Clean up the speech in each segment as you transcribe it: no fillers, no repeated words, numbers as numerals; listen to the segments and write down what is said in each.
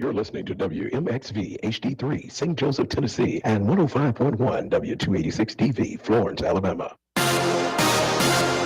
You're listening to WMXV HD3, St. Joseph, Tennessee, and 105.1 W286 Florence, Alabama.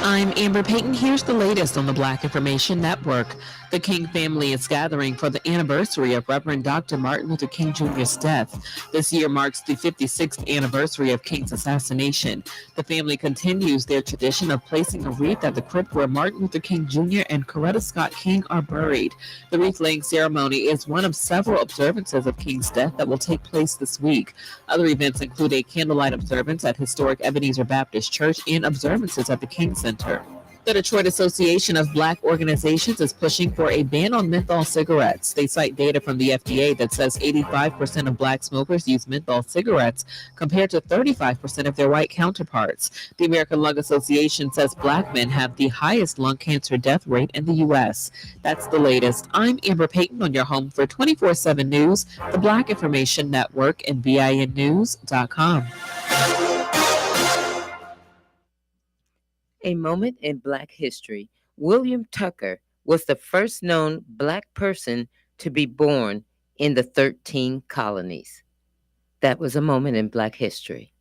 I'm Amber Payton. Here's the latest on the Black Information Network. The King family is gathering for the anniversary of Reverend Dr. Martin Luther King Jr.'s death. This year marks the 56th anniversary of King's assassination. The family continues their tradition of placing a wreath at the crypt where Martin Luther King Jr. and Coretta Scott King are buried. The wreath-laying ceremony is one of several observances of King's death that will take place this week. Other events include a candlelight observance at historic Ebenezer Baptist Church and observances at the King Center. The Detroit Association of Black Organizations is pushing for a ban on menthol cigarettes. They cite data from the FDA that says 85% of black smokers use menthol cigarettes compared to 35% of their white counterparts. The American Lung Association says black men have the highest lung cancer death rate in the U.S. That's the latest. I'm Amber Payton on your home for 24/7 News, the Black Information Network, and BINnews.com. A moment in Black history. William Tucker was the first known Black person to be born in the 13 colonies. That was a moment in Black history.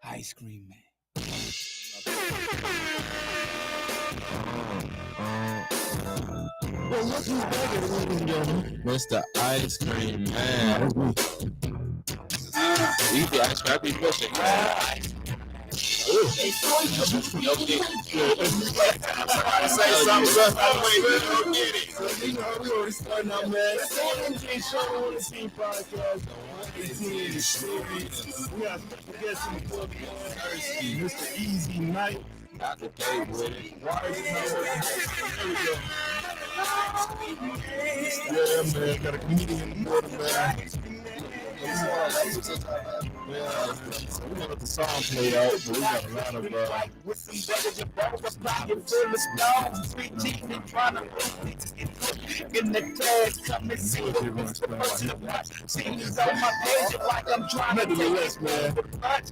Ice Cream Man. Well, look who's back, ladies and gentlemen. Mr. Ice Cream Man. Eat the ice cream. I be pushing. Say something, don't get it. You know, we already starting out, man. Show on the Team Podcast. 18 series. We got special guests in the club, Mr. Easy Knight. Not the day with it. Yeah, man. Got a comedian in the morning, man. We gonna let the song play out, but we got a lot of in the class, come and see nevertheless, man.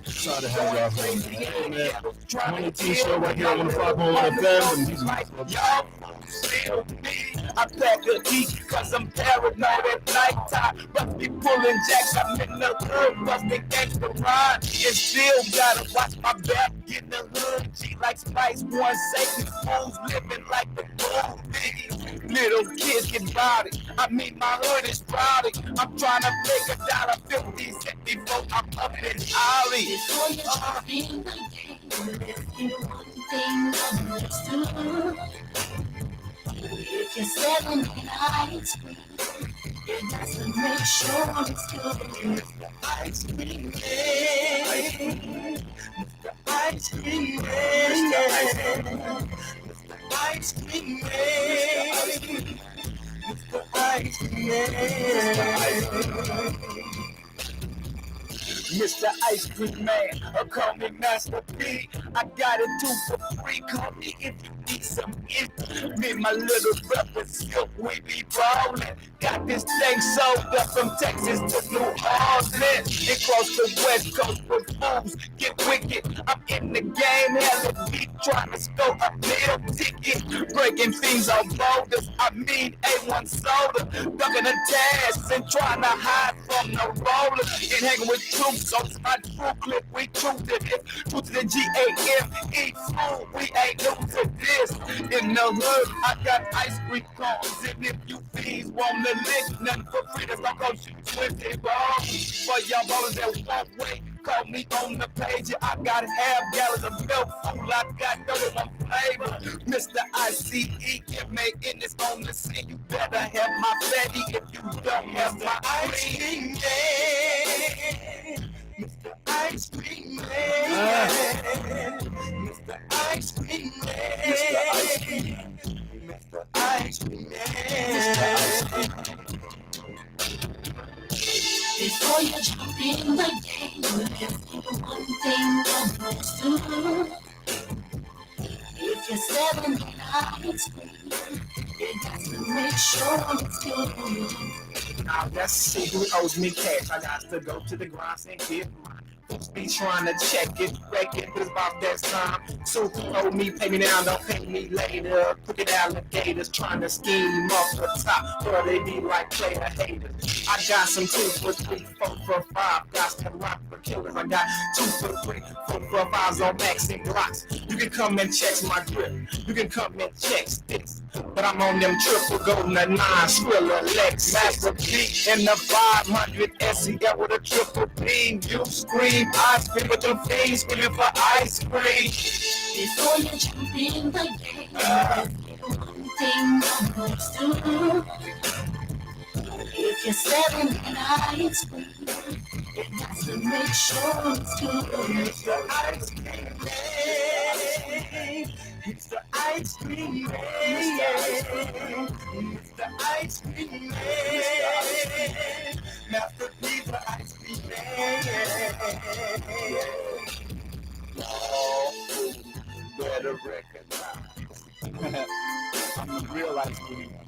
Sorry to have y'all home, man. Hey, man. 20 show right here on the 501 FM. I pack a heat cause I'm paranoid at nighttime. But be pulling jacks, I'm in the hood, busting gangsta rhyme. And still gotta watch my back in the hood. G like Spice, one safety fools living like the movies. Little kids get body. I mean my hood is rowdy. I'm trying to make $1.50 cent before I'm up in Ollie. Before you jump in the game, if you one thing understood. If you're selling ice cream, it doesn't make sure it's good. Ice cream man, Mr. Ice cream man, Mr. Ice cream man, Mr. Ice cream man. Mr. Ice Cream Man, call me Master P. I got it too for free. Call me if you need some ink. Me and my little brother Silk, we be ballin'. Got this thing sold up from Texas to New Orleans. And cross the West Coast with fools. Get wicked. I'm in the game, hella deep, trying to score a meal ticket. Breaking things on boulders. I mean A1 soda. Ducking the task and trying to hide from the rollers. And hanging with troops. So it's my true clip, we true to this. True to the G-A-M-E, fool, we ain't new to this. In the hood, I got ice cream cones. And if you fiends want to lick, nothing for free, that's not gonna shoot 20 balls. For y'all ballers that won't wait, call me on the page. I got half gallons of milk, fool, I got 31 flavor. Mr. I-C-E, M-A-N is on the scene. You better have my fatty if you don't have my ice cream. Mr. Ice Cream Man, Mr. Ice Cream Man, Mr. Ice Cream Man. Before you jump in the game, if you one thing understood. If you're selling ice cream, It got to make sure it's good. Now let's see who owes me cash. I got to go to the grounds and get mine. Folks be trying to check it, wreck it, but it's about that time. So if you owe me, pay me now, don't pay me later. Crooked alligators trying to scheme off the top, but they be like player haters. I got some 2 for 3, 4 for 5. Got some rock for killers. I got 2 for 3, 4 for 5s on Max and Glocks. You can come and check my grip. You can come and check sticks. But I'm on them triple golden 9 Skrilla Lex. Master P in the 500 SEL with a triple beam. You scream, I scream with them fiends screaming for ice cream. Before you jump in the game, there's one thing I must do. If you're selling that ice cream, it got to make sure it's good. It's the ice cream man. It's the ice cream man. It's the ice cream man. Master P, the ice cream man. Oh, better recognize. I'm the real ice cream man.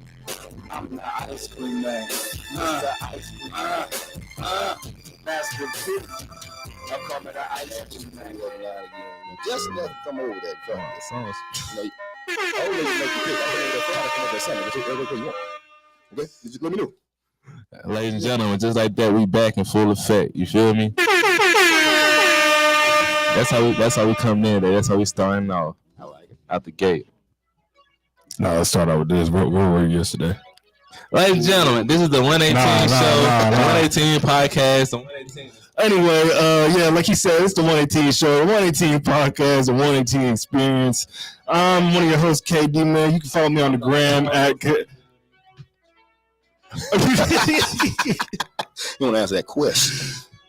I'm the ice cream man. Mr. Ice cream man. Master P. I'm coming to ice cream man. Just let him come over that front. That sounds. I always make you pick. I'm going to come over that Sunday. Just whatever you want. Okay? Just let me know. Ladies and gentlemen, just like that, we back in full effect. You feel me? That's how we come in there. That's how we starting off. I like it. Out the gate. Now let's start out with this. Where were you yesterday? Ladies and gentlemen, this is the 118 show, the 118 podcast, the 118. Anyway, yeah, like he said, it's the 118 show, the 118 podcast, the 118 experience. I'm one of your hosts, KD, man. You can follow me on the gram at... You want to answer that question?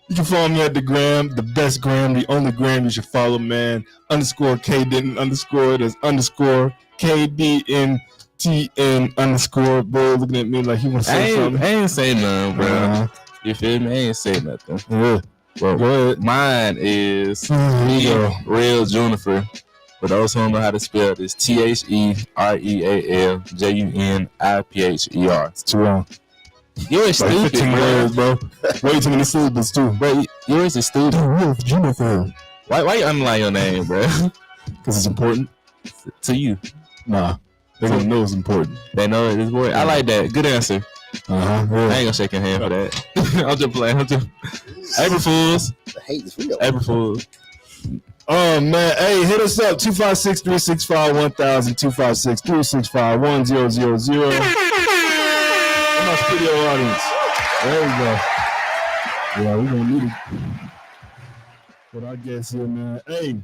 You can follow me at the gram, the best gram, the only gram you should follow, man. Underscore K didn't underscore. There's underscore KDNTN underscore. Bro, looking at me like he wants to say something. I ain't say nothing, bro. Uh-huh. You feel me? I ain't say nothing. Yeah. Bro, Go ahead. mine is Real Juniper. For those who don't know how to spell this, TheRealjunipher. It's too long. You're stupid, 15 bro. words, bro. Way too many syllables, too. Bro, yours is stupid. Real Juniper. Why you underline your name, bro? Because it's important. To you. Nah. They don't know it's important. They know it is important. I like that. Good answer. Uh-huh. I ain't Yeah. gonna shake your hand for that. I'm just playing. April Fools. The hate is real. April Fools. Oh, man. Hey, hit us up. 256-365-1000. 256-365-1000. My studio audience. There we go. Yeah, we're gonna need it. But I guess here, man. Hey,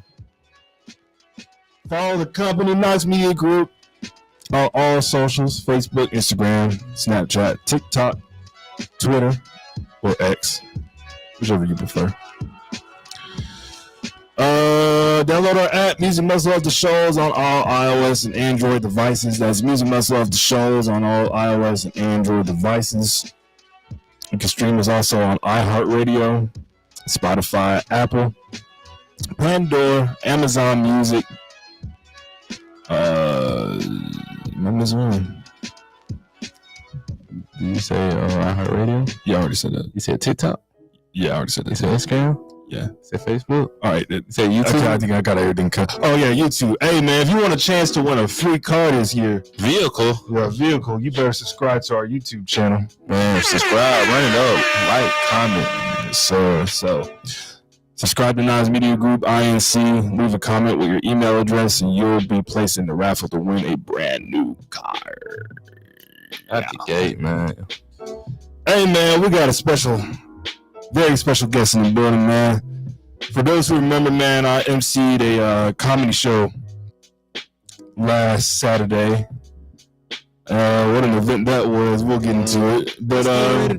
follow the company Knox Media Group on all socials: Facebook, Instagram, Snapchat, TikTok, Twitter, or X, whichever you prefer. Download our app, Music Must Love the Shows, on all iOS and Android devices. That's Music Must Love the Shows on all iOS and Android devices. You can stream us also on iHeartRadio, Spotify, Apple, Pandora, Amazon Music. What was one? Did you say iHeartRadio? Yeah, I already said that. You said TikTok? Yeah, I already said that. You said Instagram? Yeah. You said Facebook? All right. Say YouTube? Okay, I think I got everything cut. Oh, yeah, YouTube. Hey, man, if you want a chance to win a free car this year, Vehicle? or a vehicle, you better subscribe to our YouTube channel. Man, subscribe, run it up, like, comment. Yes, sir. So, subscribe to Knox Media Group, INC. Leave a comment with your email address, and you'll be placed in the raffle to win a brand new car. At the gate, man. Hey, man, we got a very special guest in the building, man. For those who remember, man, I emceed a comedy show last Saturday. What an event that was. We'll get into it. But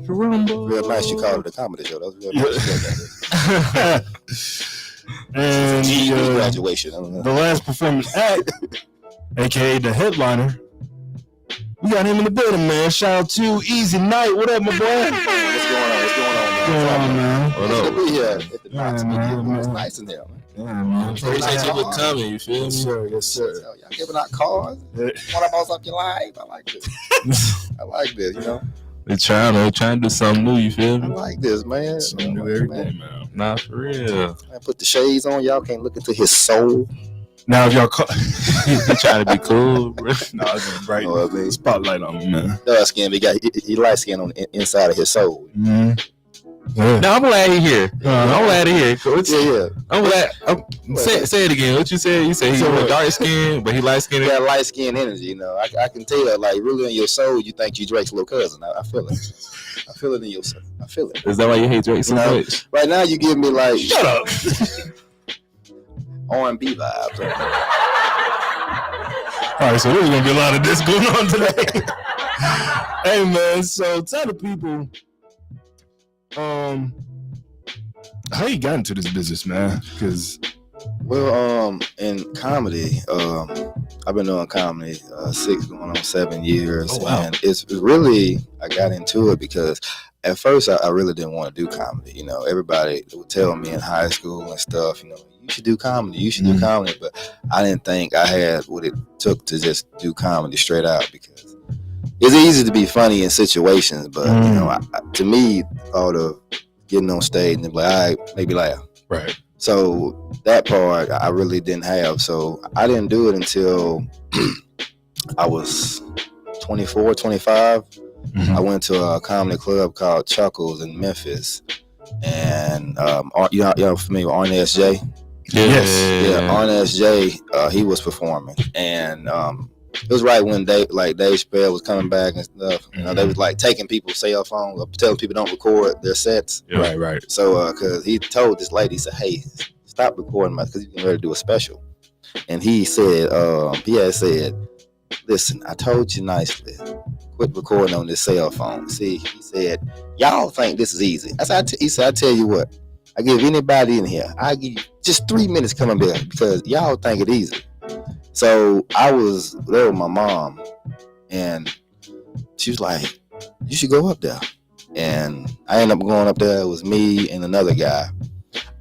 Real nice you called it a comedy show. That was real nice. And Graduation. I don't know. the last performance act, aka the headliner, we got him in the building, man. Shout out to Easy Night. What up, my boy? What's going on? What's going on, man? What's going on, man? What Good up? to be here at the Knox Man, Media. man. It's nice in here, man. Yeah, man. Appreciate you for coming. You feel me? Yes, sir. Yes, sir. Y'all giving out cards. Want to boss up your life? I like this. I like this. You know. We're trying to do something new. You feel I me? like this, man. Something new every day, man. Nah, for real. Man, put the shades on. Y'all can't look into his soul. Now, if y'all He trying to be cool, bro. no, it's been bright. Oh, I mean, Spotlight on me, man. dark skin. He light skin on the inside of his soul. Mm-hmm. Yeah. No, I'm glad he here. I'm glad he here. Yeah. I'm glad. Say it again. What you said? You said he was dark skin, but he light You skinned. got light skin energy. You know, I can tell. Like really in your soul, you think you Drake's little cousin. I feel it. I feel it in your soul. I feel it. Is that why you hate Drake so much? Right now, you give me like Shut up. R&B vibes. All right, so there's gonna be a lot of this going on today. Hey, man. So tell the people, how you got into this business, man? Because Well, in comedy, I've been doing comedy 6 going on 7 years. Oh, wow. And it's really, I got into it because at first I really didn't want to do comedy. You know, everybody would tell me in high school and stuff, you know, you should do comedy, you should do comedy. But I didn't think I had what it took to just do comedy straight out, because it's easy to be funny in situations, but you know, to me, thought of getting on stage and be like, all right, maybe laugh. right. So that part I really didn't have. So I didn't do it until I was 24, 25. I went to a comedy club called Chuckles in Memphis. And you know familiar with Arnie S.J.? Yes. Yeah, Arnie S.J., he was performing. And it was right when Dave Chappelle was coming back and stuff. You know, they was like taking people's cell phones, telling people don't record their sets. Yeah. Right. So, because he told this lady, he said, hey, stop recording because he's getting ready to do a special. And he said, he had said, listen, I told you nicely, quit recording on this cell phone. See, he said, y'all think this is easy. He said, I tell you what, I give anybody in here, I give you just 3 minutes coming back because y'all think it easy. So I was there with my mom, and she was like, you should go up there. And I ended up going up there. It was me and another guy.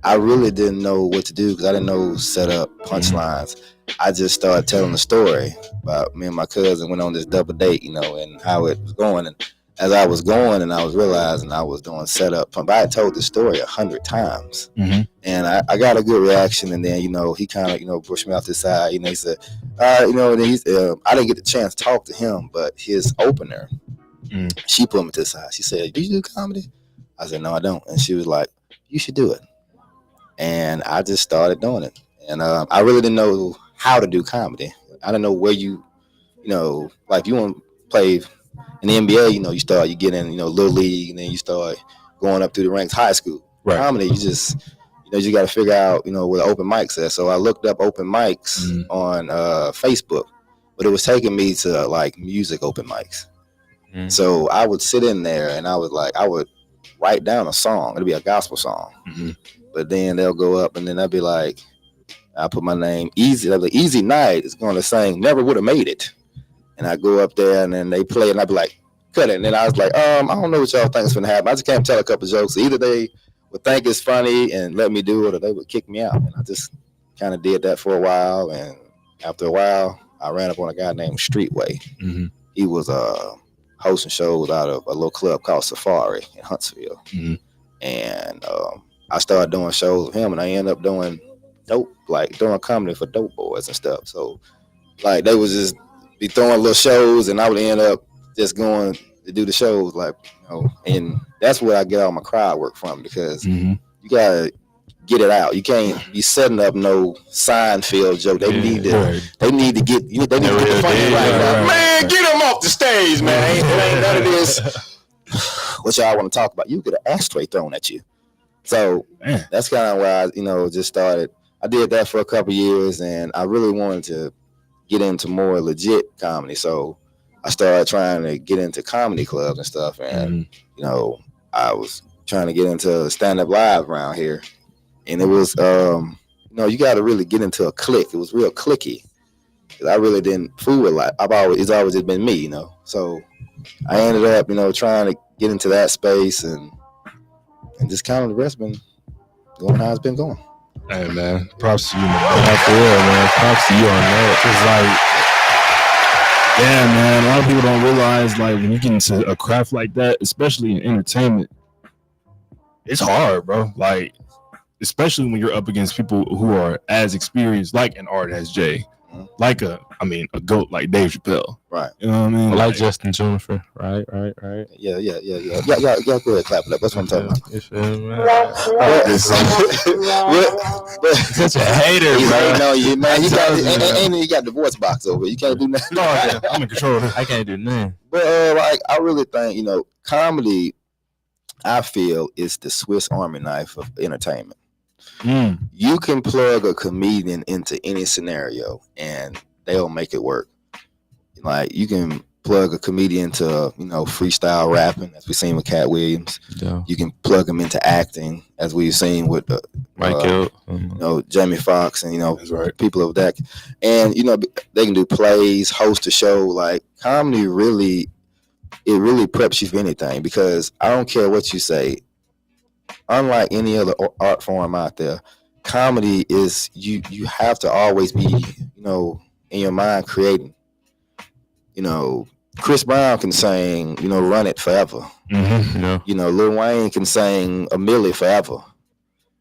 I really didn't know what to do because I didn't know set up punchlines. I just started telling the story about me and my cousin went on this double date, you know, and how it was going. And as I was going and I was realizing I was doing setup, but I had told the story 100 times. And I got a good reaction. And then, you know, he kind of, you know, pushed me off the side. You know, he said, you know, and I didn't get the chance to talk to him, but his opener, she put me to the side. She said, do you do comedy? I said, no, I don't. And she was like, you should do it. And I just started doing it. And I really didn't know how to do comedy. I didn't know where you know, like you want to play in the NBA, you know, you get in, you know, little league, and then you start going up through the ranks, high school. Right. Comedy, you just got to figure out, you know, where the open mics at. So I looked up open mics on Facebook, but it was taking me to like music open mics. So I would sit in there and I would write down a song. It'd be a gospel song. But then they'll go up and then I'd be like, I put my name, Easy. Like, Easy Night is going to sing Never Would Have Made It. And I go up there and then they play and I'd be like, cut it. And then I was like, I don't know what y'all think is going to happen. I just can't tell a couple jokes. Either they would think it's funny and let me do it, or they would kick me out. And I just kind of did that for a while. And after a while, I ran up on a guy named Streetway. He was hosting shows out of a little club called Safari in Huntsville. And I started doing shows with him, and I ended up doing doing comedy for dope boys and stuff. So like they was just be throwing little shows, and I would end up just going to do the shows, like, you know, and that's where I get all my crowd work from, because you gotta get it out. You can't be setting up no Seinfeld joke. They need to get the funny right now. Man, get them off the stage, man. It ain't none of this. What y'all want to talk about? You get an ashtray thrown at you. So that's kind of why I, you know, just started. I did that for a couple years, and I really wanted to get into more legit comedy. So I started trying to get into comedy clubs and stuff. And, you know, I was trying to get into stand-up live around here. And it was, you know, you got to really get into a clique. It was real cliquey. I really didn't fool with like, it's always just been me, you know. So I ended up, you know, trying to get into that space, and just kind of the rest been going how it's been going. Hey man, props to you, man. Yeah, for real, man. Props to you on that. It's like, yeah, man. A lot of people don't realize, like, when you get into a craft like that, especially in entertainment, it's hard, bro. Like, especially when you're up against people who are as experienced, like an art as Jay, like a goat like Dave Chappelle. Right. You know what I mean? Like Justin Juniper. Right. Yeah. Y'all go ahead, clap it up. That's what I'm talking about. You feel me, man? But Such a hater, he's bro. hating on you, man. You got, telling you, man. and you got the voice box over. You can't do nothing. No, I'm in control of this. I can't do nothing. But like, I really think, you know, comedy, I feel, is the Swiss Army knife of entertainment. You can plug a comedian into any scenario and they'll make it work. Like, you can plug a comedian to, you know, freestyle rapping, as we've seen with Cat Williams. Yeah. You can plug them into acting, as we've seen with Michael. you know, Jamie Foxx, and, you know, That's right. people of that. And, you know, they can do plays, host a show. Like, comedy really preps you for anything, because I don't care what you say. Unlike any other art form out there, comedy is, you have to always be, you know, in your mind creating. You know, Chris Brown can sing, you know, Run It forever. Yeah. You know, Lil Wayne can sing A Milli forever.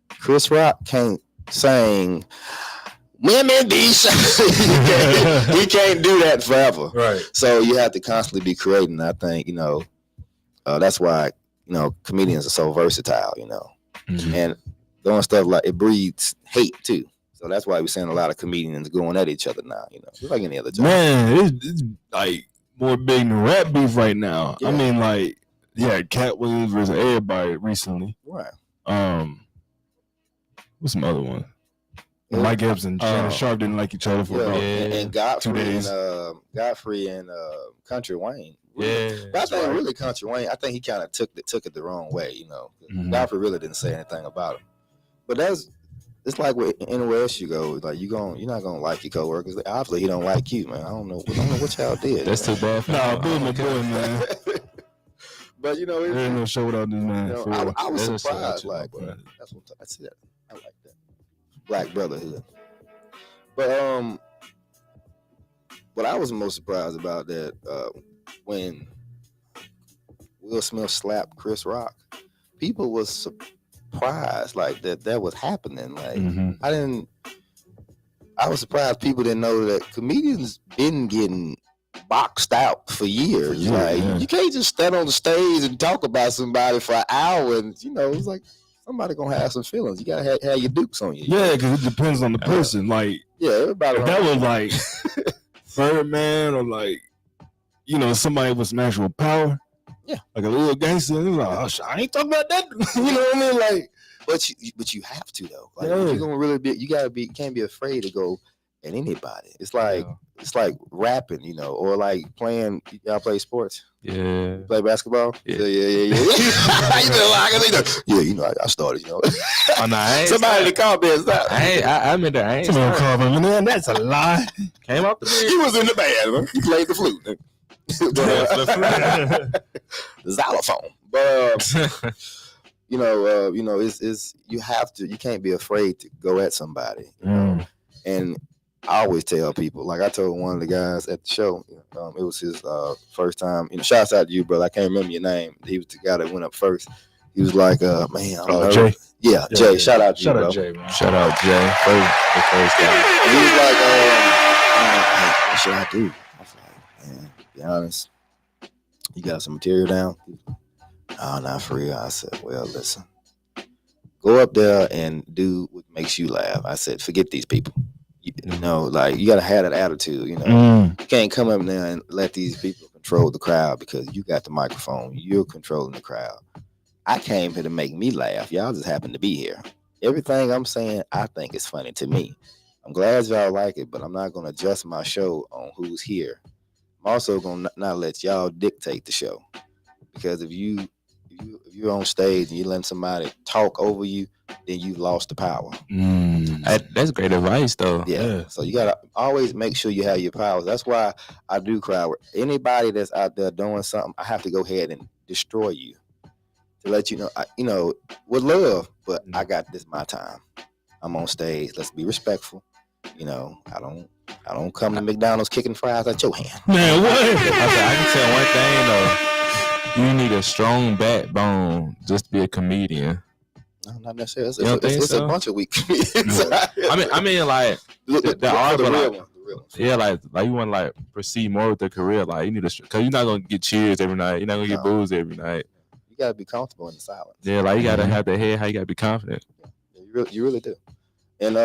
Chris Rock can't sing Women Be Shy. He can't do that forever. Right. So you have to constantly be creating. I think, you know, that's why, you know, comedians are so versatile, you know. And doing stuff like, it breeds hate too. So that's why we're seeing a lot of comedians going at each other now, you know. Just like any other job. Man, it's like more big than rap beef right now. Yeah. I mean, like, yeah, Cat Williams versus everybody recently. Right. What's some other one? Yeah. Mike Epps and Shannon Sharp didn't like each other for Yeah, about and 2 days. Godfrey and Country Wayne. Yeah. But I think really Country Wayne, I think he kind of took it the wrong way, you know. Godfrey really didn't say anything about him. But it's like anywhere else you go, like you're not gonna like your coworkers. Obviously, he don't like you, man. I don't know what y'all did. That's too bad for Nah, him. Bill my boy, man. But you know, There ain't no show without this man. you know, for real. I was That's surprised. a Like, shit, that's what I see that. I like that Black brotherhood. But what I was most surprised about that when Will Smith slapped Chris Rock, people was surprised like that was happening. Like, I was surprised people didn't know that comedians been getting boxed out for years. You can't just stand on the stage and talk about somebody for an hour, and you know, it's like somebody gonna have some feelings. You gotta have your dukes on you. Yeah, because it depends on the person. Like, yeah, everybody. if that was like Birdman or like, you know, somebody with some actual power. Yeah, like a little gangster. Like, oh, I ain't talking about that. You know what I mean? Like, but you have to though. Like, if you're gonna really be, you can't be afraid to go at anybody. It's like rapping, you know, or like playing. Y'all play sports? Yeah. You play basketball? Yeah. Yeah. You know, I started. You know, Oh, no, I ain't somebody in the comments. I admit that I ain't somebody started. called him, man. That's a lie. Came off the bench. He was in the band. Man. He played the flute. The xylophone. But you know, it's you have to. You can't be afraid to go at somebody. You know? And I always tell people, like I told one of the guys at the show, it was his first time. You know, shouts out to you, brother. I can't remember your name. He was the guy that went up first. He was like, man, Jay. Yeah, Jay. Shout out to you, bro. Jay, man. Shout out Jay. The first guy. And he was like, hey, what should I do? I was like, man, to be honest, you got some material down? Oh, not for real. I said, well, listen, go up there and do what makes you laugh. I said, forget these people. You know, like, you got to have that attitude, you know. You can't come up there and let these people control the crowd because you got the microphone. You're controlling the crowd. I came here to make me laugh. Y'all just happen to be here. Everything I'm saying, I think is funny to me. I'm glad y'all like it, but I'm not going to adjust my show on who's here. I'm also going to not let y'all dictate the show. Because if you're on stage and you let somebody talk over you, then you've lost the power. That's great advice, though. Yeah. So you gotta always make sure you have your powers. That's why I do crowd work. Anybody that's out there doing something, I have to go ahead and destroy you to let you know, with love. But I got this my time. I'm on stage. Let's be respectful. You know, I don't come to McDonald's kicking fries at your hand. Man, what? I can tell one thing though. You need a strong backbone just to be a comedian. No, not necessarily. It's a bunch of weak comedians. I mean, like the real one. Yeah, like you want to like proceed more with the career. Like you need to, cause you're not gonna get cheers every night. You're not gonna get boos every night. You gotta be comfortable in the silence. Yeah, like you gotta have the head. How you gotta be confident. Yeah, you really do. And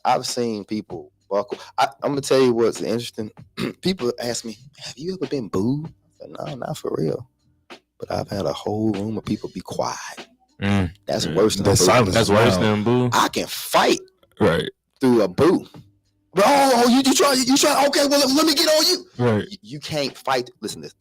I've seen people buckle. I'm gonna tell you what's interesting. People ask me, "Have you ever been booed?" I said, "No, not for real." But I've had a whole room of people be quiet. That's worse than silence. That's worse than boo. I can fight Right through a boo. Oh, you try. Okay, well, let me get on you. Right. You can't fight. Listen to this.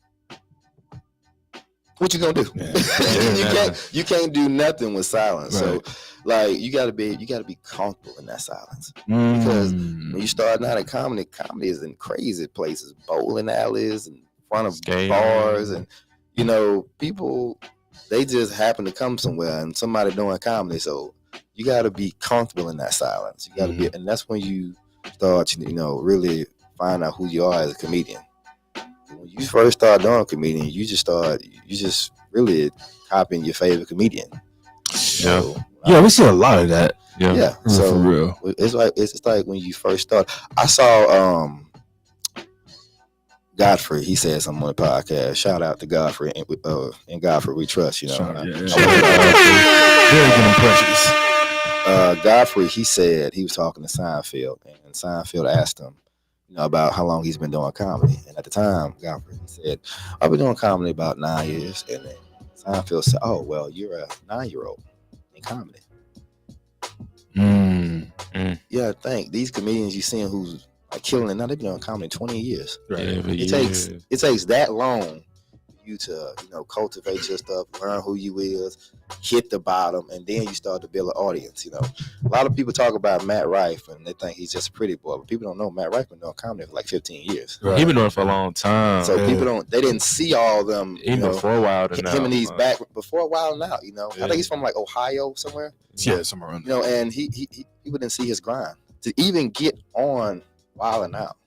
What you gonna do? Yeah. You can't do nothing with silence. Right. So, like, you gotta be comfortable in that silence. Because when you start out at comedy is in crazy places, bowling alleys, in front of bars, and you know, people they just happen to come somewhere and somebody doing comedy. So you gotta be comfortable in that silence. You gotta be, and that's when you start, you know, really find out who you are as a comedian. When you first start doing comedian, you just really copying your favorite comedian. So, yeah, we see a lot of that. Yeah. So for real, it's like when you first start. I saw Godfrey. He said something on the podcast. Shout out to Godfrey and Godfrey we trust. You know, very good impressions. Godfrey. He said he was talking to Seinfeld, and Seinfeld asked him, you know, about how long he's been doing comedy. And at the time, Godfrey said, I've been doing comedy about 9 years. And then Seinfeld said, oh, well, you're a 9-year-old in comedy. Yeah, I think these comedians you seeing who's like killing it now, they've been doing comedy 20 years. Right. It takes that long for you to, you know, cultivate your stuff, learn who you is, hit the bottom, and then you start to build an audience. You know, a lot of people talk about Matt Rife and they think he's just a pretty boy, but people don't know Matt Rife been doing comedy for like 15 years. Right. He been doing it for a long time. So people they didn't see all of them. Even for a while now. Him and he's back before a while now. You know, I think he's from like Ohio somewhere. Yeah, somewhere around there. You know, and he people didn't see his grind to even get on Wild and Out.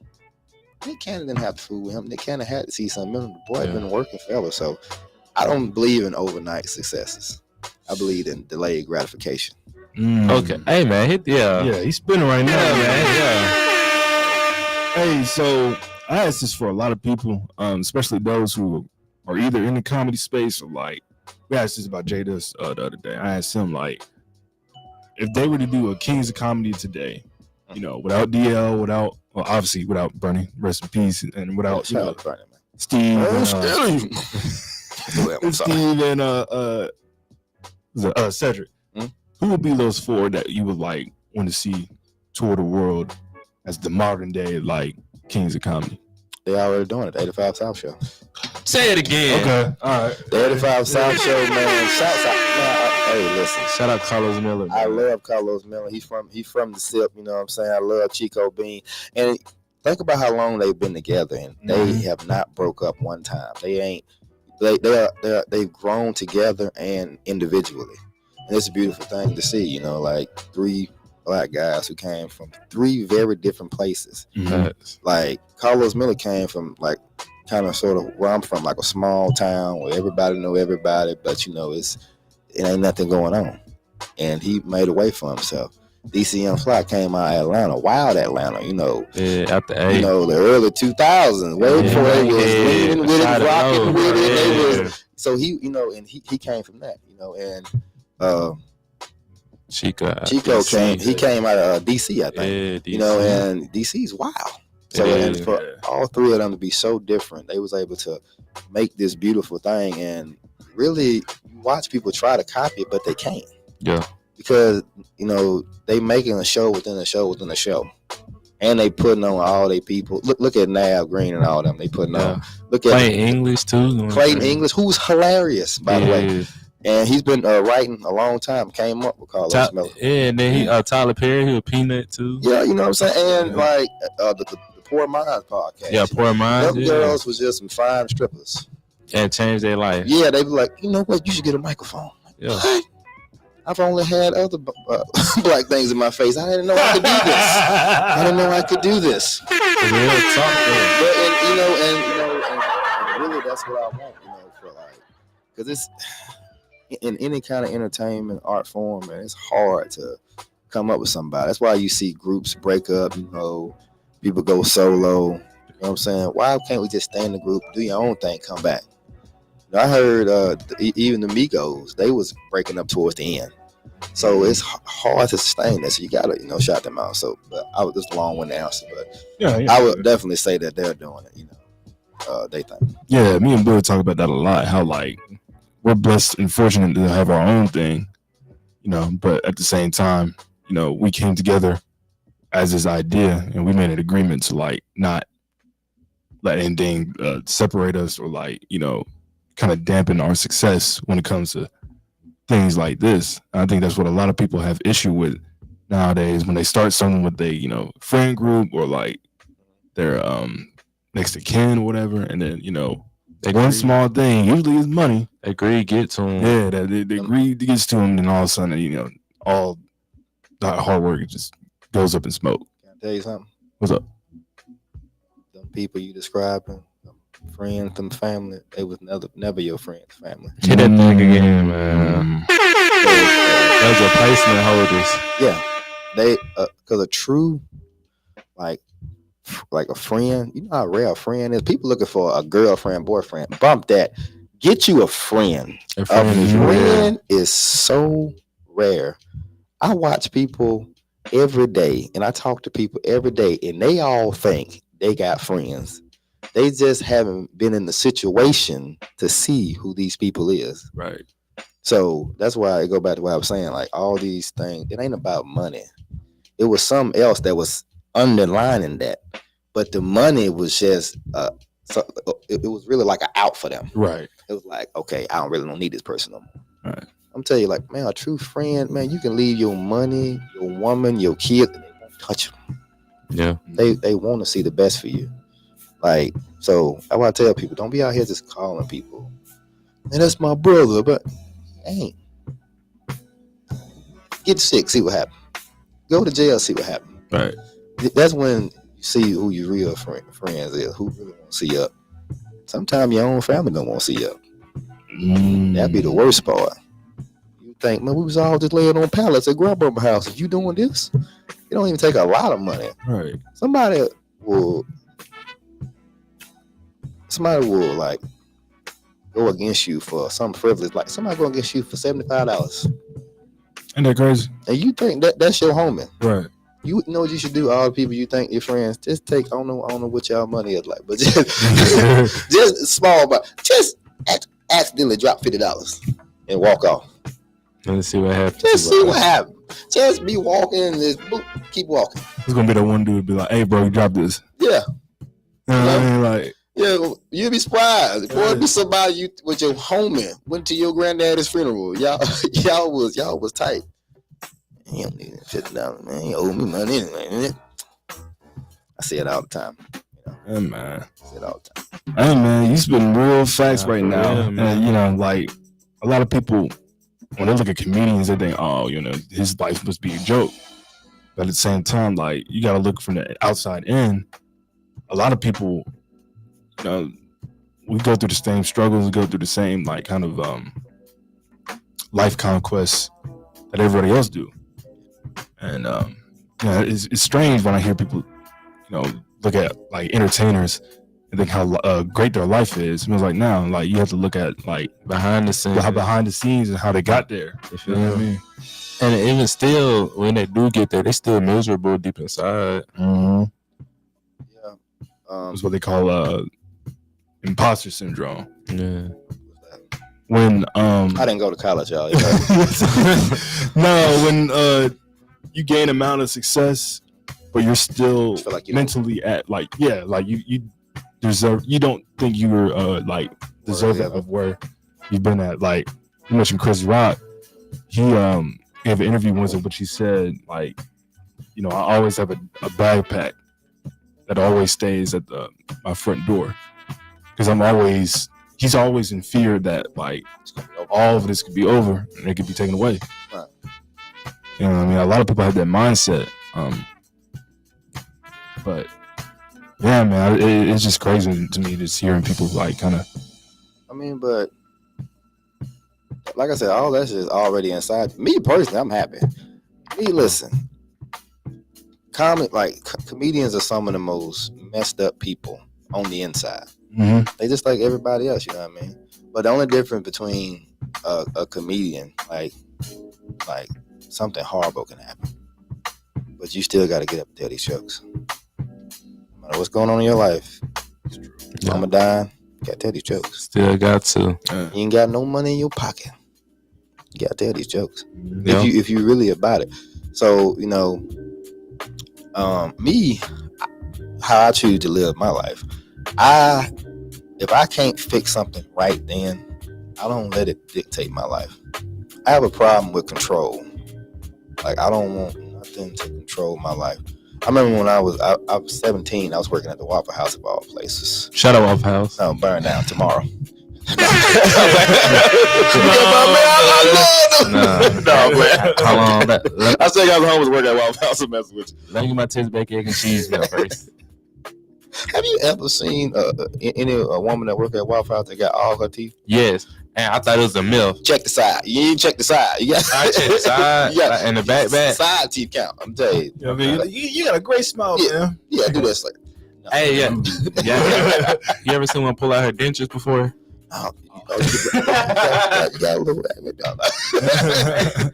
Nick Cannon didn't have to fool with him. Nick Cannon had to see something. The boy had been working forever. So I don't believe in overnight successes. I believe in delayed gratification. Okay. Hey, man. Yeah, he's spinning right now. Yeah. Hey, so I asked this for a lot of people, especially those who are either in the comedy space or like, we asked this about Jada the other day. I asked him, like, if they were to do a Kings of Comedy today, you know, without DL, obviously without Bernie, rest in peace, and without Steve, Steve and Cedric. Who would be those four that you would like want to see tour the world as the modern day like Kings of Comedy? They already doing it. The 85 South Show. Say it again. Okay, all right. The 85 South Show, man. Shouts out. Hey, listen. Shout out Carlos Miller. Man. I love Carlos Miller. He from the SIP. You know what I'm saying? I love Chico Bean. And think about how long they've been together, and they have not broke up one time. They've grown together and individually, and it's a beautiful thing to see. You know, like 3 black guys who came from 3 very different places. Like Carlos Miller came from like kind of sort of where I'm from, like a small town where everybody know everybody, but you know it ain't nothing going on, and he made a way for himself. DCM Fly came out of Atlanta, wild Atlanta, you know. Yeah, after 8. You know, the early 2000s, way before they was leaning with it, rocking with it. So he, you know, and he came from that, you know, and Chico came out of DC, I think. Yeah, DC. You know, and DC's wild. So and for all 3 of them to be so different, they was able to make this beautiful thing, and really watch people try to copy it, but they can't. Yeah. Because, you know, they making a show within a show within a show. And they putting on all they people. Look at Nav Green and all them. They putting on. Look at Clayton English too. Clayton English, who's hilarious, by the way. And he's been writing a long time. Came up with Carlos Miller. Yeah, and then he Tyler Perry, he was Peanut too. Yeah, you know what I'm saying? And like the Poor Minds podcast. Yeah, Poor Minds. Them girls was just some fine strippers. And changed their life. Yeah, they be like, you know what? You should get a microphone. Yeah. What? I've only had other black things in my face. I didn't know I could do this. I didn't know I could do this. But and really, that's what I want, for like, because it's in any kind of entertainment art form, man. It's hard to come up with somebody. That's why you see groups break up. People go solo. You know what I'm saying? Why can't we just stay in the group, do your own thing, come back? I heard even the Migos, they was breaking up towards the end. So it's hard to sustain this. So you gotta, shout them out. So, but I was just a long-winded answer, but I would definitely say that they're doing it. They think. Yeah, me and Bill talk about that a lot. How like we're blessed and fortunate to have our own thing, but at the same time, we came together as this idea, and we made an agreement to like not let anything separate us or like kind of dampen our success when it comes to things like this. I think that's what a lot of people have issue with nowadays when they start something with a friend group or like their next to kin or whatever, and then one small thing usually is money. That greed gets to them. Yeah, the greed gets to them, and all of a sudden all that hard work just goes up in smoke. Can I tell you something? What's up? The people you describing, friends, them family, they was never your friend's family. Hit that thing again, man. Those are placement holders. Yeah, they because a true like a friend. You know how rare a friend is. People looking for a girlfriend, boyfriend. Bump that. Get you a friend. A friend is so rare. I watch people every day, and I talk to people every day, and they all think they got friends. They just haven't been in the situation to see who these people is. Right. So that's why I go back to what I was saying. Like all these things, it ain't about money. It was something else that was underlining that. But the money was just, it was really like an out for them. Right. It was like, okay, I don't need this person no more. Right. I'm telling you, like, man, a true friend, man, you can leave your money, your woman, your kid, and they won't touch them. Yeah. They want to see the best for you. Like, so I want to tell people, don't be out here just calling people, man, that's my brother, but ain't. Get sick, see what happens. Go to jail, see what happens. Right. That's when you see who your real friends is, who really want to see you up. Sometimes your own family don't want to see you up. That'd be the worst part. You think, man, we was all just laying on pallets at grandma's house. If you doing this, it don't even take a lot of money. Right. Somebody will like go against you for some frivolous, like somebody go against you for $75. Ain't that crazy? And you think that's your homie. Right. You know what you should do, all the people you think your friends, just take, I don't know what y'all money is like, but just small, but just accidentally drop $50 and walk off. Let's see what happens. Just see what happens. Just be walking and just keep walking. It's gonna be that one dude be like, "Hey, bro, you drop this." Yeah. You know what I mean? Like, yeah, you'd be surprised. Boy, it'd be somebody you with your homie went to your granddaddy's funeral. Y'all was tight. He don't need $50, man. He owe me money anyway. I see it all the time. hey, man. I see it all the time. Hey, man, you spitting real facts right now. Yeah, and, like a lot of people, when they look at comedians, they think, oh, his life must be a joke. But at the same time, like, you got to look from the outside in. A lot of people, we go through the same struggles, we go through the same, like, kind of life conquests that everybody else do. And, it's strange when I hear people, look at, like, entertainers and think how great their life is. And it's like, now, like, you have to look at, like, behind the scenes and how they got there. You feel what I mean? And even still, when they do get there, they're still miserable deep inside. Mm-hmm. Yeah. That's what they call imposter syndrome. Yeah. When I didn't go to college, y'all. No, when you gain amount of success, but you're still like mentally at like you deserve. You don't think you were like deserving of where you've been at. Like you mentioned Chris Rock, he gave an interview once in which he said like, I always have a backpack that always stays at my front door because I'm always he's always in fear that like all of this could be over and it could be taken away. Right. You know what I mean? A lot of people have that mindset. But yeah, man, it's just crazy to me just hearing people like kind of. I mean, but like I said, all that shit is already inside me. Personally, I'm happy. Listen, comedians are some of the most messed up people on the inside. Mm-hmm. They just like everybody else, you know what I mean? But the only difference between a comedian, like something horrible can happen, but you still got to get up and tell these jokes. No matter what's going on in your life, mama dying, you got to tell these jokes. Still got to. You ain't got no money in your pocket. You got to tell these jokes. Yeah. If you really about it. So, you know, me, how I choose to live my life, if I can't fix something right then, I don't let it dictate my life. I have a problem with control. Like, I don't want nothing to control my life. I remember when I was 17, I was working at the Waffle House of all places. Shout out Waffle House. No, burn down tomorrow. Nah, man. How long? I said I was home was working at Waffle House and messing with you. Let me get my tits back, egg and cheese milk first. Have you ever seen a woman that worked at Waffle House that got all her teeth? Yes. And I thought it was a milk. Check the side. You didn't check the side. You got I checked the side and the back. Side teeth count. I'm telling you. Yeah, man, you got a great smile, man. Yeah, do that. Like, no. Hey, yeah. You ever seen one pull out her dentures before? Oh, you got a little rabbit down there.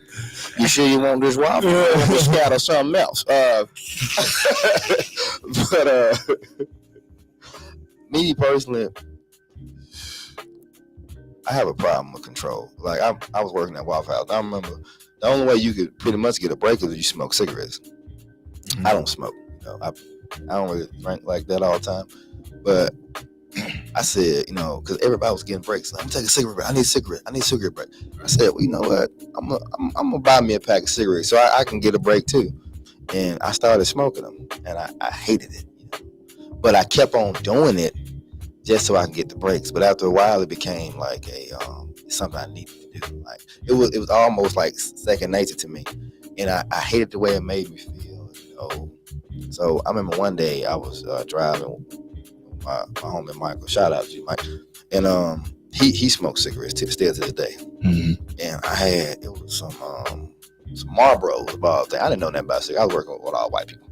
You sure you want this waffle? This cat or something else? But me personally, I have a problem with control. Like I was working at Waffle House. I remember the only way you could pretty much get a break is if you smoke cigarettes. Mm-hmm. I don't smoke. You know, I don't really drink like that all the time. But I said, you know, because everybody was getting breaks. Like, I'm taking a cigarette break. I need a cigarette break. I said, well, you know what? I'm gonna buy me a pack of cigarettes so I can get a break too. And I started smoking them, and I hated it. You know? But I kept on doing it just so I can get the breaks. But after a while, it became like something I needed to do. Like it was almost like second nature to me, and I hated the way it made me feel. You know? So I remember one day I was driving. My homie Michael, shout out to you, Mike, and he smoked cigarettes still to this day. Mm-hmm. And it was some Marlboros about thing. I didn't know nothing about cigarettes. I was working with all white people.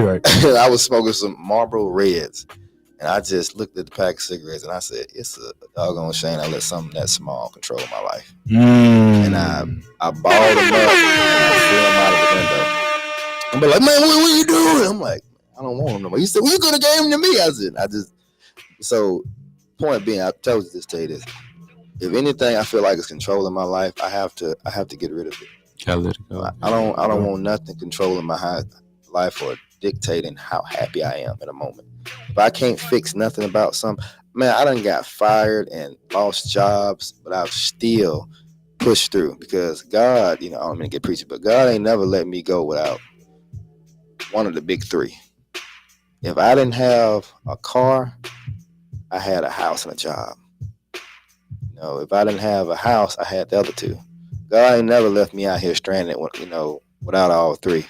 Right. And I was smoking some Marlboro Reds, and I just looked at the pack of cigarettes and I said, "It's a doggone shame I let something that small control my life." And I balled them up and I threw them out of the window. I'm like, "Man, what are you doing?" I'm like, I don't want them no more. He said, well, you could have gave them to me. I said, so point being, I told you this, tell you this. If anything I feel like is controlling my life, I have to get rid of it. Gotta let it go. I don't want nothing controlling my life or dictating how happy I am in a moment. If I can't fix nothing about something, man, I done got fired and lost jobs, but I've still pushed through because God, you know, I don't mean to get preachy, but God ain't never let me go without one of the big three. If I didn't have a car, I had a house and a job. You know, if I didn't have a house, I had the other two. God ain't never left me out here stranded, you know, without all three.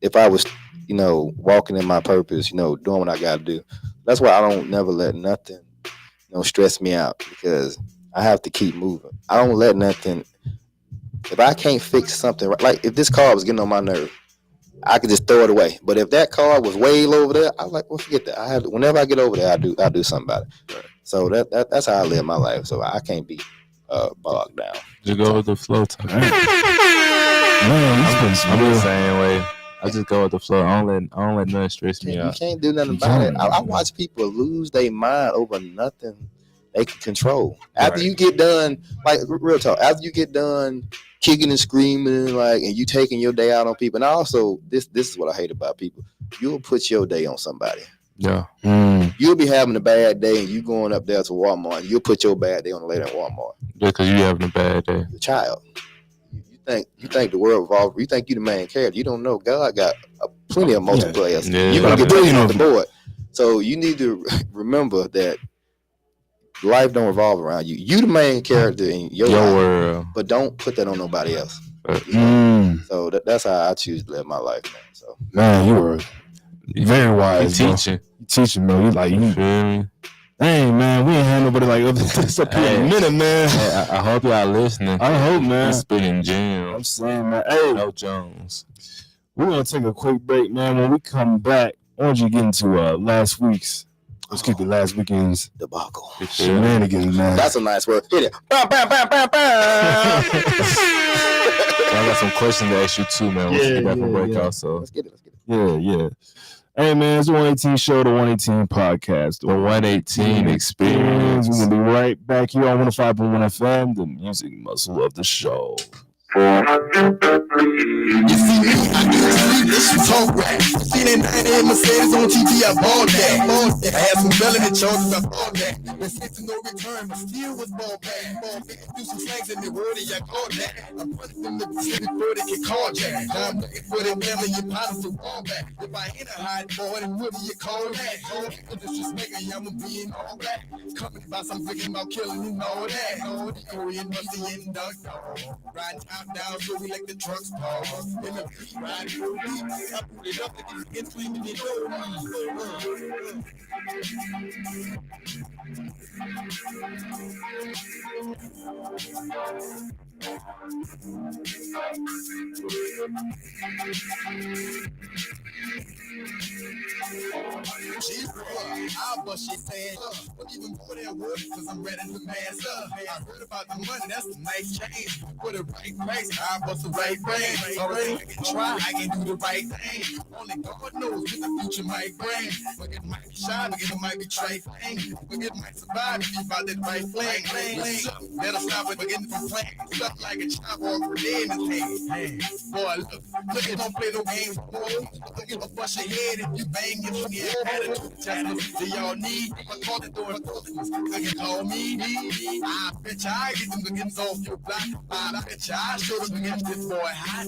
If I was, you know, walking in my purpose, you know, doing what I got to do. That's why I don't never let nothing, you know, stress me out because I have to keep moving. I don't let nothing. If I can't fix something, like if this car was getting on my nerve, I could just throw it away. But if that car was way over there, I was like, well, forget that. Whenever I get over there, I'll do something about it. Right. So that's how I live my life. So I can't be bogged down. Just go with the flow. I'm the same way. I just go with the flow. I don't let nothing stress me out. You can't do nothing about it. I watch people lose their mind over nothing they can control. After you get done, like real talk, after you get done kicking and screaming, like, and you taking your day out on people. And also, this is what I hate about people. You'll put your day on somebody. Yeah. You'll be having a bad day and you going up there to Walmart and you'll put your bad day on the lady at Walmart. Yeah, because you having a bad day. The child. You think the world revolves. You think you the main character. You don't know God got plenty of multiplayers. Yeah. You're going to get brilliant on the board. So you need to remember that life don't revolve around you. You the main character in your life, world. but don't put that on nobody else. So that's how I choose to live my life, man. So man, you were very wise, You bro. teaching. You teaching, bro. You like you. Feel me? Dang, man, we ain't had nobody like this up here in a minute, man. Hey, I hope y'all listening. I hope, man. I'm spitting I'm gems. saying, man. Hey, No Jones. we're gonna take a quick break, man. When we come back, I want you to get into last week's. Let's keep the last weekend's debacle. shenanigans, man. That's a nice word. Hit it. Bam, bam, bam, bam, bam. I got some questions to ask you too, man. Once we get back from break also. Let's get it. Yeah. Hey, man, it's the 118 show, the 118 podcast, The 118 experience. We're gonna be right back here on 105.1 FM, the music muscle of the show. You see me, I can't sleep, this you talk rap. See that 98 Mercedes on TV, I bought that. I had some felony charges, I bought that. Been sent to no return, but still was ball back. Do some slangs in the word, I caught that. I'm running from the city before they get carjacked. Now I'm looking for them family, your partners to fall back. If I ain't a hot boy, then what do you call that? This just making I'ma be in all that. Coming by some thinking about killing and all that. All the Korean musty and duck dog. Riding top down, so we like the trucks pause. In the beat, riding real deep. I put it up to get screaming and she's I'll bust she saying, but even more than wood, cause I'm ready to mass up. I heard about the money, that's a nice change. For the right price, I bust the right brain. Already I can try, I can do the right thing. Only God knows what the future might bring. But it might be shy, but it might be trifling. But it might survive if you find that right flame. Let us stop it, begin to play. Stuff like a chop or a grenade in his hand. Boy, look, it don't play no games, boy. Look at bust your head if you bang your funny attitude. Do y'all need a call the door? Look, you call me. I bet you I get them against off your block. I bet you I show them against this boy hot.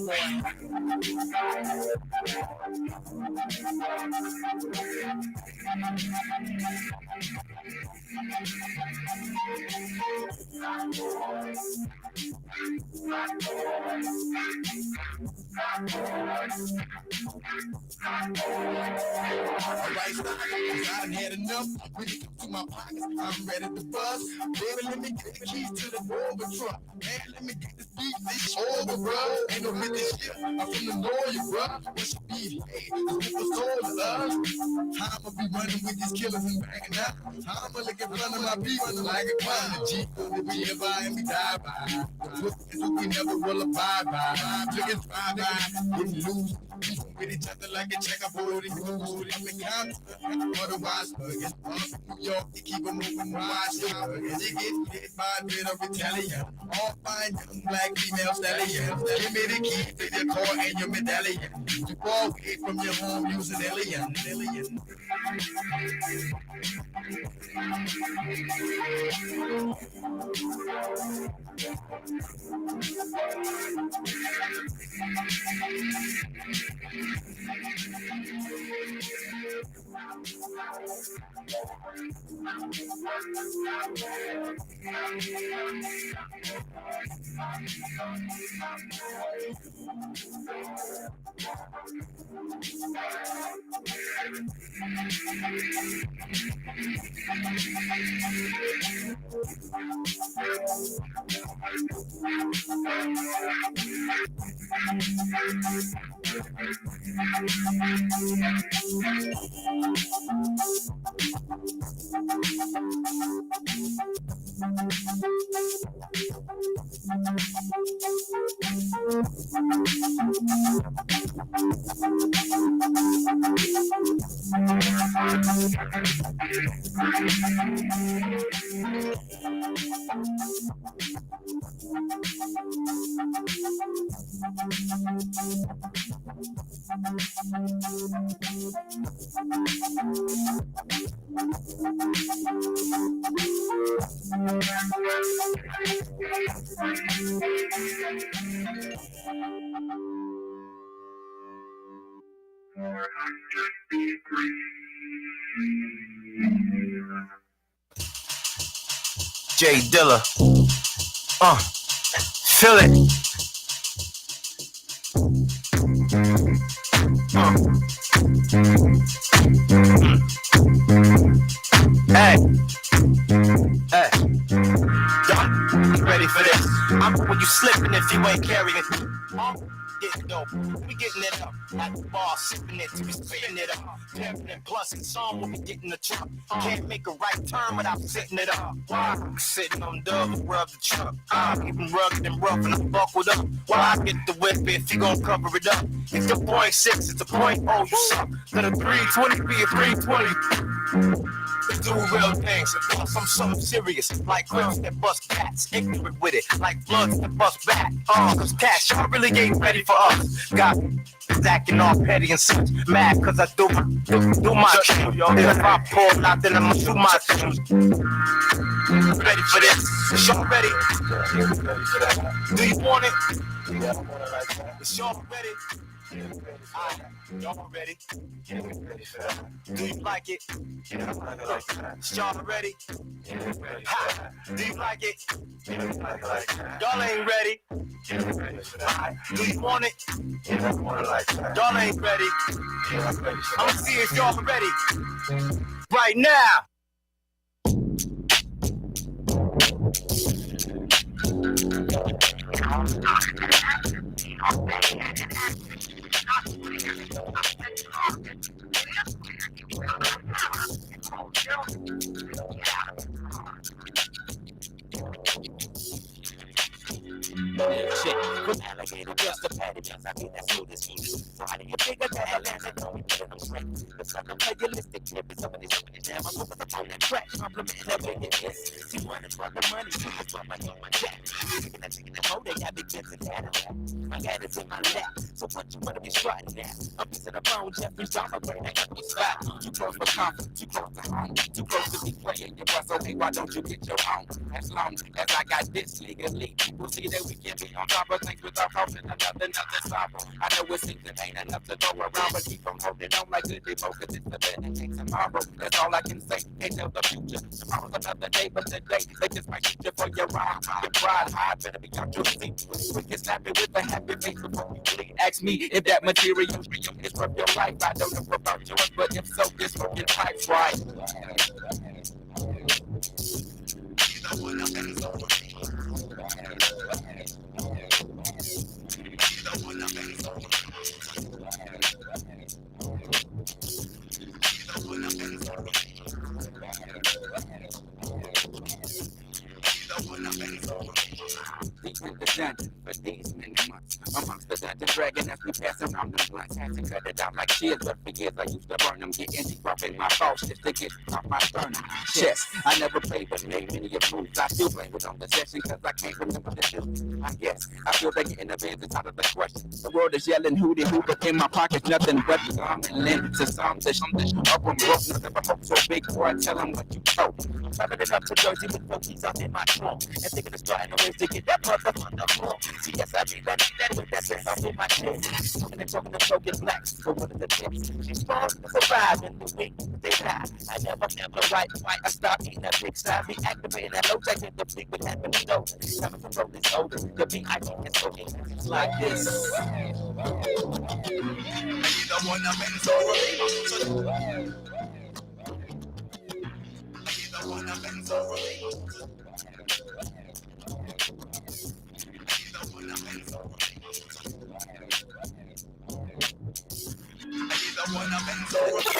Alright, I done had enough. When you come to my pockets, I'm ready to bust. Baby, let me get the keys to the Rover truck. Man, let me get this beat, this over, bro. Ain't no hit this shit. I'm from the north, bro. What should be, hey, this was told us. I'ma be running with these killers and banging out. I'ma look in front of my people like a clown. G, we live by and we die by. It's what we never will abide by. Looking drive by, didn't lose. With each other like a checkerboard and goose. I'm the count. Otherwise, it's New York, they keep them moving wide. They get hit by a bit of Italian. All fine young black female stallions. Give me the key to your car and your medallion. You walk away from your home using alien. J Dilla. Feel it. Hey. Y'all ready for this? I'm when you slipping if you ain't carrying. Getting dope, we getting it up. At the bar, sipping it, we spitting it up. Pimping and plus and song when we getting the truck. Can't make a right turn without sitting it up. Why? Sitting on dubs, rub the truck. I'm even rugged and rough and I'm buckled up. Why I get the whip if you gon' cover it up? It's a .6, it's a .0, you suck. Let a 320 be a 320. Do real things, plus I'm something serious. Like crips that bust cats, ignorant with it. Like bloods that bust back. Cause cash, y'all really ain't ready for us. Got stacking all petty and such. Mad cause I do my shit. If I pull out, then I'ma do my shit. Ready for this? Is y'all ready? Do you want it? Is y'all ready? Y'all ready? Do you like it? Y'all ready? Ha! Do you like it? Y'all ain't ready. Do you want it? Y'all ain't ready. I'ma see if y'all ready. Right now. Shit, from alligator just a patty just I mean that's who this is. So I didn't bigger than Atlanta, don't be putting them straight. The sucker realistic tip is somebody down. I'm over the phone and track, complimenting that big it is. She running for the money, she just want my on my jack. Taking that hoe, they got big kids in Cadillac. My hat is in my lap, so what you wanna be strutting at? I'm piece of the bone, Jeffrey Dahmer, brain, I got me spot. Too close for comfort, too close to home, too close to be playing your bus, okay, why don't you get your own? As long as I got this legally, people see that we can be on top of things without causing nothing sorrow. I know it seems it ain't enough to go around, but keep on holding on like good demo, cause it's the best that takes tomorrow. That's all I can say, can't tell the future. Tomorrow's another day, but today, they just might shoot you for your ride. Your pride high, better be out your seat. We can snap it with a happy face before you bleed. Ask me if that material is from your life. I don't know about yours, but if so, this fucking pipes right. Deep in the dungeon for these many months. Amongst the dungeon dragon as we pass around the blunts. Had to cut it out like shields, but for years I used to burn them. Getting deep up in my false just to get off my burning chest. I never played but made many of moves. I still play with on the session cause I can't remember the dudes. I guess I feel they getting the advantage out of the question. The world is yelling hootie hoo, but in my pocket's nothing but some and lend to something up and broke. Nothing but hope so big before I tell them what you told. Wrapping it up to Jersey with folkies out in my trunk. And thinking of trying to ways to get that mother on the floor. See, yes, I mean that with that sense off in my chest. And they're talking to broken blacks for one of the tips. She's born to survive in the week they die. I never right. I stop eating a big side. Be activating that low tech in the fleet with happening though. Coming from broken older. The beat I think it's okay. It's like this.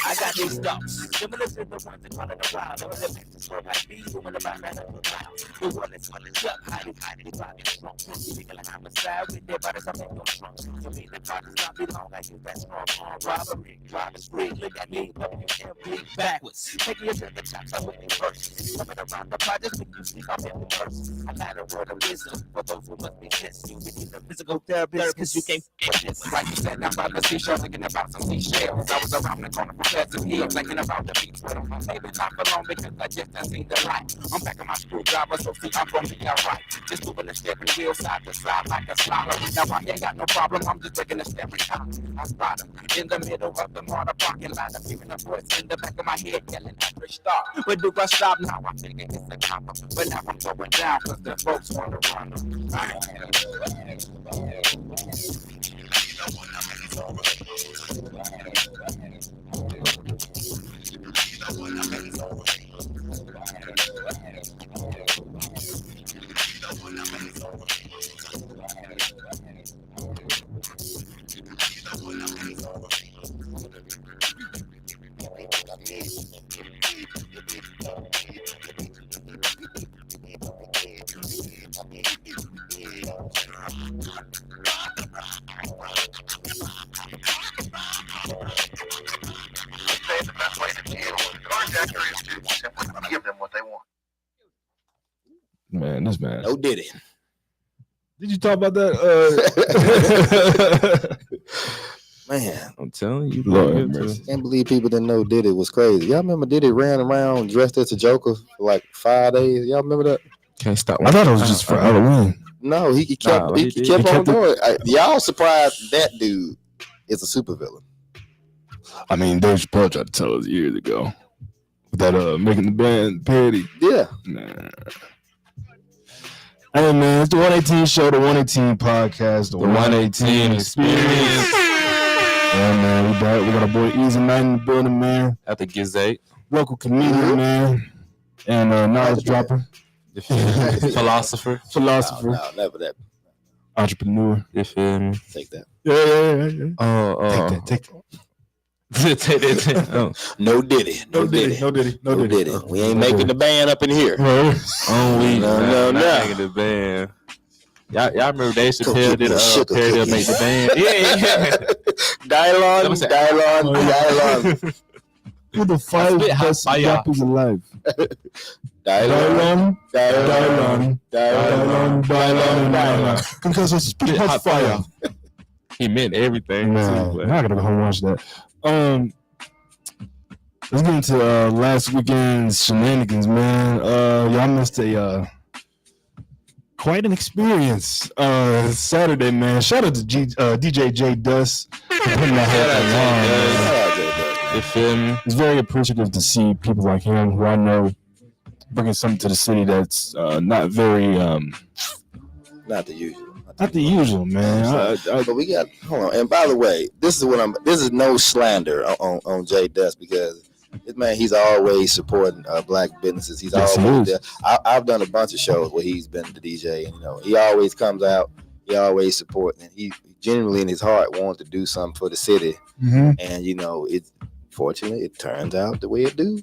I got these thoughts, similar to the ones that run in the wild. I'm the best where I be, woman about that up the one that's up, hiding, driving strong. You think like I'm a side with their bodies, I'm in your trunk. To me, the car does not belong, I use that strong arm. Robbery, driving street, look at me, but you can't bleed backwards. Taking you to the top, I'm winning first. Coming around the projects, when you sleep, I'm in the first. I got a word of wisdom for those who must be kissed. You need a physical therapist, cause you can't forget this. Like you said, I'm by the seashore, thinking about some seashells. I was around the corner from Pleasant Hill, thinking about the beach, but I'm not saving time for long because I just done seen the light. I'm back in my screwdriver, So see, I'm gonna be alright. Just moving the steering wheel side to side like a scholar. Now I ain't got no problem, I'm just breaking the steering time. I spot him in the middle of the motor parking lot. I'm hearing a voice in the back of my head yelling at the stop. But do I stop now? I think it's a cop. But now I'm going down cause the folks wanna run. Man, this man. No Diddy. Did you talk about that? Man, I'm telling you, Lord bro. have mercy. can't believe people didn't know Diddy was crazy. Y'all remember Diddy ran around dressed as a Joker for like 5 days? Y'all remember that? Can't stop. I thought it was just for Halloween. No, he kept No, he, he did. kept He on kept it- going. Y'all surprised that dude is a supervillain. I mean, Dave Chappelle tried to tell us years ago with that making the band parody. Yeah. Nah. Hey man, it's the 118 show, the 118 podcast, the 118 experience. Yeah, man, we back. We got our boy Easy Night in the building, man. At the Gazette. Local comedian, man, and knowledge dropper, Philosopher. philosopher, No, never that. entrepreneur. You feel me? Take that. Yeah. Oh, Take that. Take that. Oh. No Diddy. No Diddy. We ain't making the band up in here. Oh, we No. making the band. Y'all remember Dave Chappelle get did me a sugar parody of cookies. Make the Band? Yeah. Dialogue. Who the five spit hot best fire. rappers alive? Dialogue. Because I spit hot fire. He meant everything. Man, too, now I gotta go home and watch that. Let's get into last weekend's shenanigans, man. Y'all missed a quite an experience. Saturday, man. Shout out to DJ J Dust for putting that whole thing on. You feel me? It's very appreciative to see people like him, who I know, bringing something to the city that's not very Not the usual. not the usual, man. But we got hold on. And by the way, this is no slander on Jay Dust, because this man, he's always supporting black businesses. He's Yes, he always is. there. I've done a bunch of shows where he's been the DJ, and he always comes out. He always supports, and he genuinely in his heart wants to do something for the city. Mhm. And it fortunately it turns out the way it do.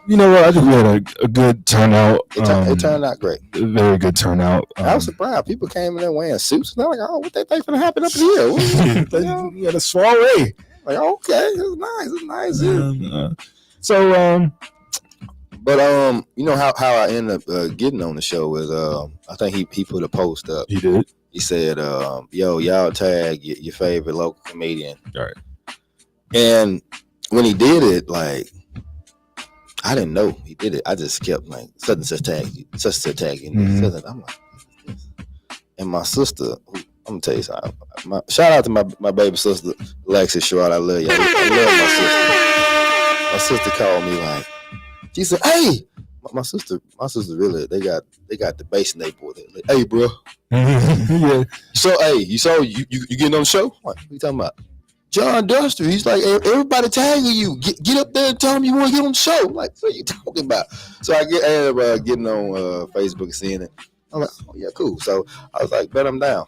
You know what? I think we had a good turnout. It turned out great. A very good turnout. I was surprised. People came in there wearing suits, and I'm like, "Oh, what they think gonna happen up in here?" What- We had a soiree. Like, okay, it's nice. So, But you know how I ended up getting on the show is I think he put a post up. he did. He said, "Yo, y'all tag your favorite local comedian." Right. And when he did it, like, I didn't know he did it. I just kept like such and such tag you. Mhm. I'm like, and my sister, I'm gonna tell you something. Shout out to my baby sister, Alexis Sherrod. I love you. I love my sister. My sister called me like, she said, "Hey, my sister really they got the bass in their board. Like, hey, bro, Yeah. so hey, you getting on the show? What you talking about? John Duster. He's like, everybody tagging you. Get up there and tell them you want to get on the show. I'm like, what are you talking about? So I ended up getting on Facebook and seeing it. I'm like, oh yeah, cool. So I was like, bet I'm down.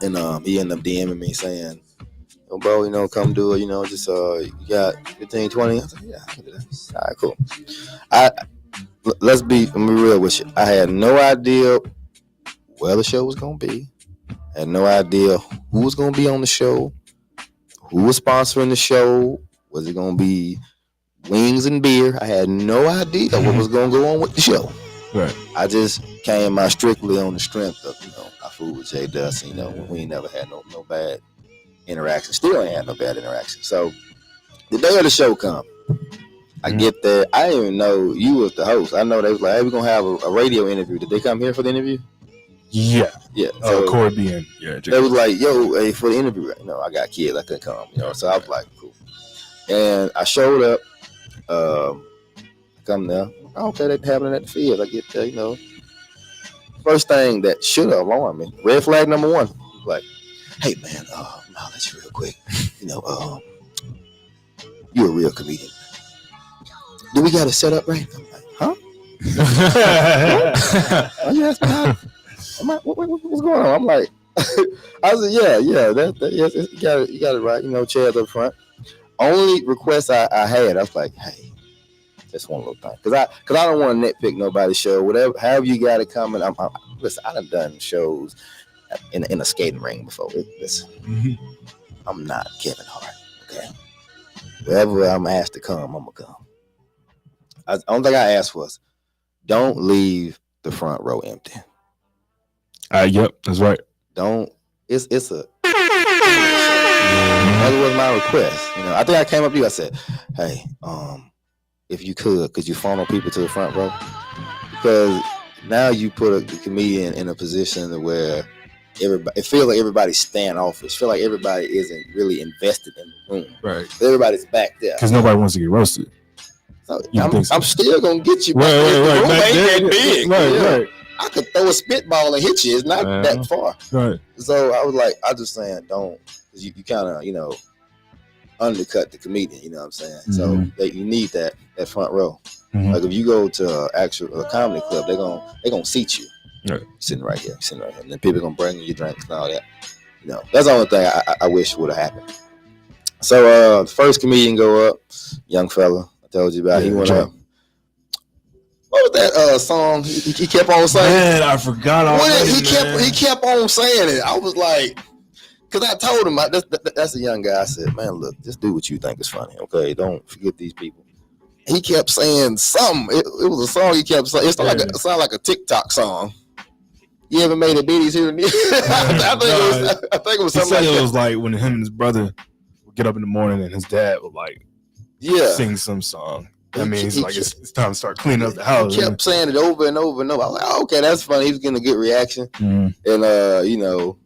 And he ended up DMing me saying, "Oh, bro, come do it. Just you got 15, 20." I was like, yeah, I can do that. All right, cool. Let's be real with you. I had no idea where the show was gonna be. I had no idea who was gonna be on the show, who was sponsoring the show. Was it gonna be wings and beer? I had no idea what was gonna go on with the show. Right. I just came out strictly on the strength of I fooled with Jay Dust. We ain't never had no bad interaction. Still ain't had no bad interaction. So the day of the show come, I get there. I didn't even know you was the host. I know they was like, hey, we're going to have a radio interview. Did they come here for the interview? Yeah. So Corey being, they was like, yo, hey, for the interview. You know, I got kids. I couldn't come. You know, so I was like, cool. And I showed up. Come there. Okay, they happening at the field. I get there, you know. First thing that should have alarmed me, red flag number 1. Like, hey man, I'll let you real quick. You know, you're a real comedian. Do we got it set up right? I'm like, huh? Are you asking how? What's going on? I'm like, I said, yeah, yes, you got it right. You know, chairs up front. Only request I had, I was like, hey, just one little thing, cause I don't want to nitpick nobody's show. Whatever, however you got it coming. Listen, I done shows in a skating ring before. Listen, I'm not Kevin Hart. Okay, wherever I'm asked to come, I'm gonna come. The only thing I asked was, don't leave the front row empty. Yep, that's right. Don't. It's a. That was my request. You know, I think I came up to you. I said, hey, if you could you funnel people to the front row? Because now you put a comedian in a position where it feels like everybody's standoffish. Feel like everybody isn't really invested in the room. Right. Everybody's back there. Because nobody wants to get roasted. So I'm still gonna get you back. Right. The room ain't that big. Right. I could throw a spitball and hit you. It's not that far. Right. So I was like, I just saying, don't, because you kind of, you know, undercut the comedian. You know what I'm saying? So you need that front row. Like if you go to a comedy club, they're gonna seat you. Right. Sitting right here, and then people gonna bring you drinks and all that. You know, that's the only thing I wish would have happened. So the first comedian go up, young fella, I told you about. He went up. What was that song he kept on saying? Man, I forgot already. He kept on saying it. I was like, because I told him that's a young guy. I said, man, look, just do what you think is funny, okay? Don't forget these people. He kept saying something. It was a song he kept saying. It sounded like a TikTok song. You ever made a biddies here and there? I think it was something like that. It was like when him and his brother would get up in the morning and his dad would like sing some song. That means it's time to start cleaning up the house. He kept saying it over and over and over. I was like, oh, okay, that's funny. He was getting a good reaction. And, you know,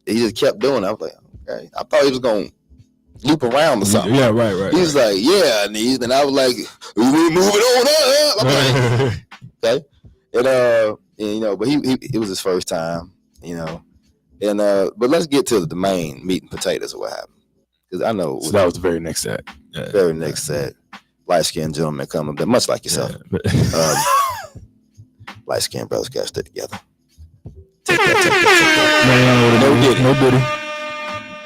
he just kept doing it. I was like, okay. I thought he was going to loop around or something. Yeah, right. He was like, yeah, and I was like, move it on up. I'm like, okay. And, you know, but it was his first time, you know. And but let's get to the main meat and potatoes of what happened. Because I know. So that was the very next set. Yeah. Very next set. Light-skinned gentlemen coming, but much like yourself. Light-skinned brothers got to stick together. Take that. No biddy.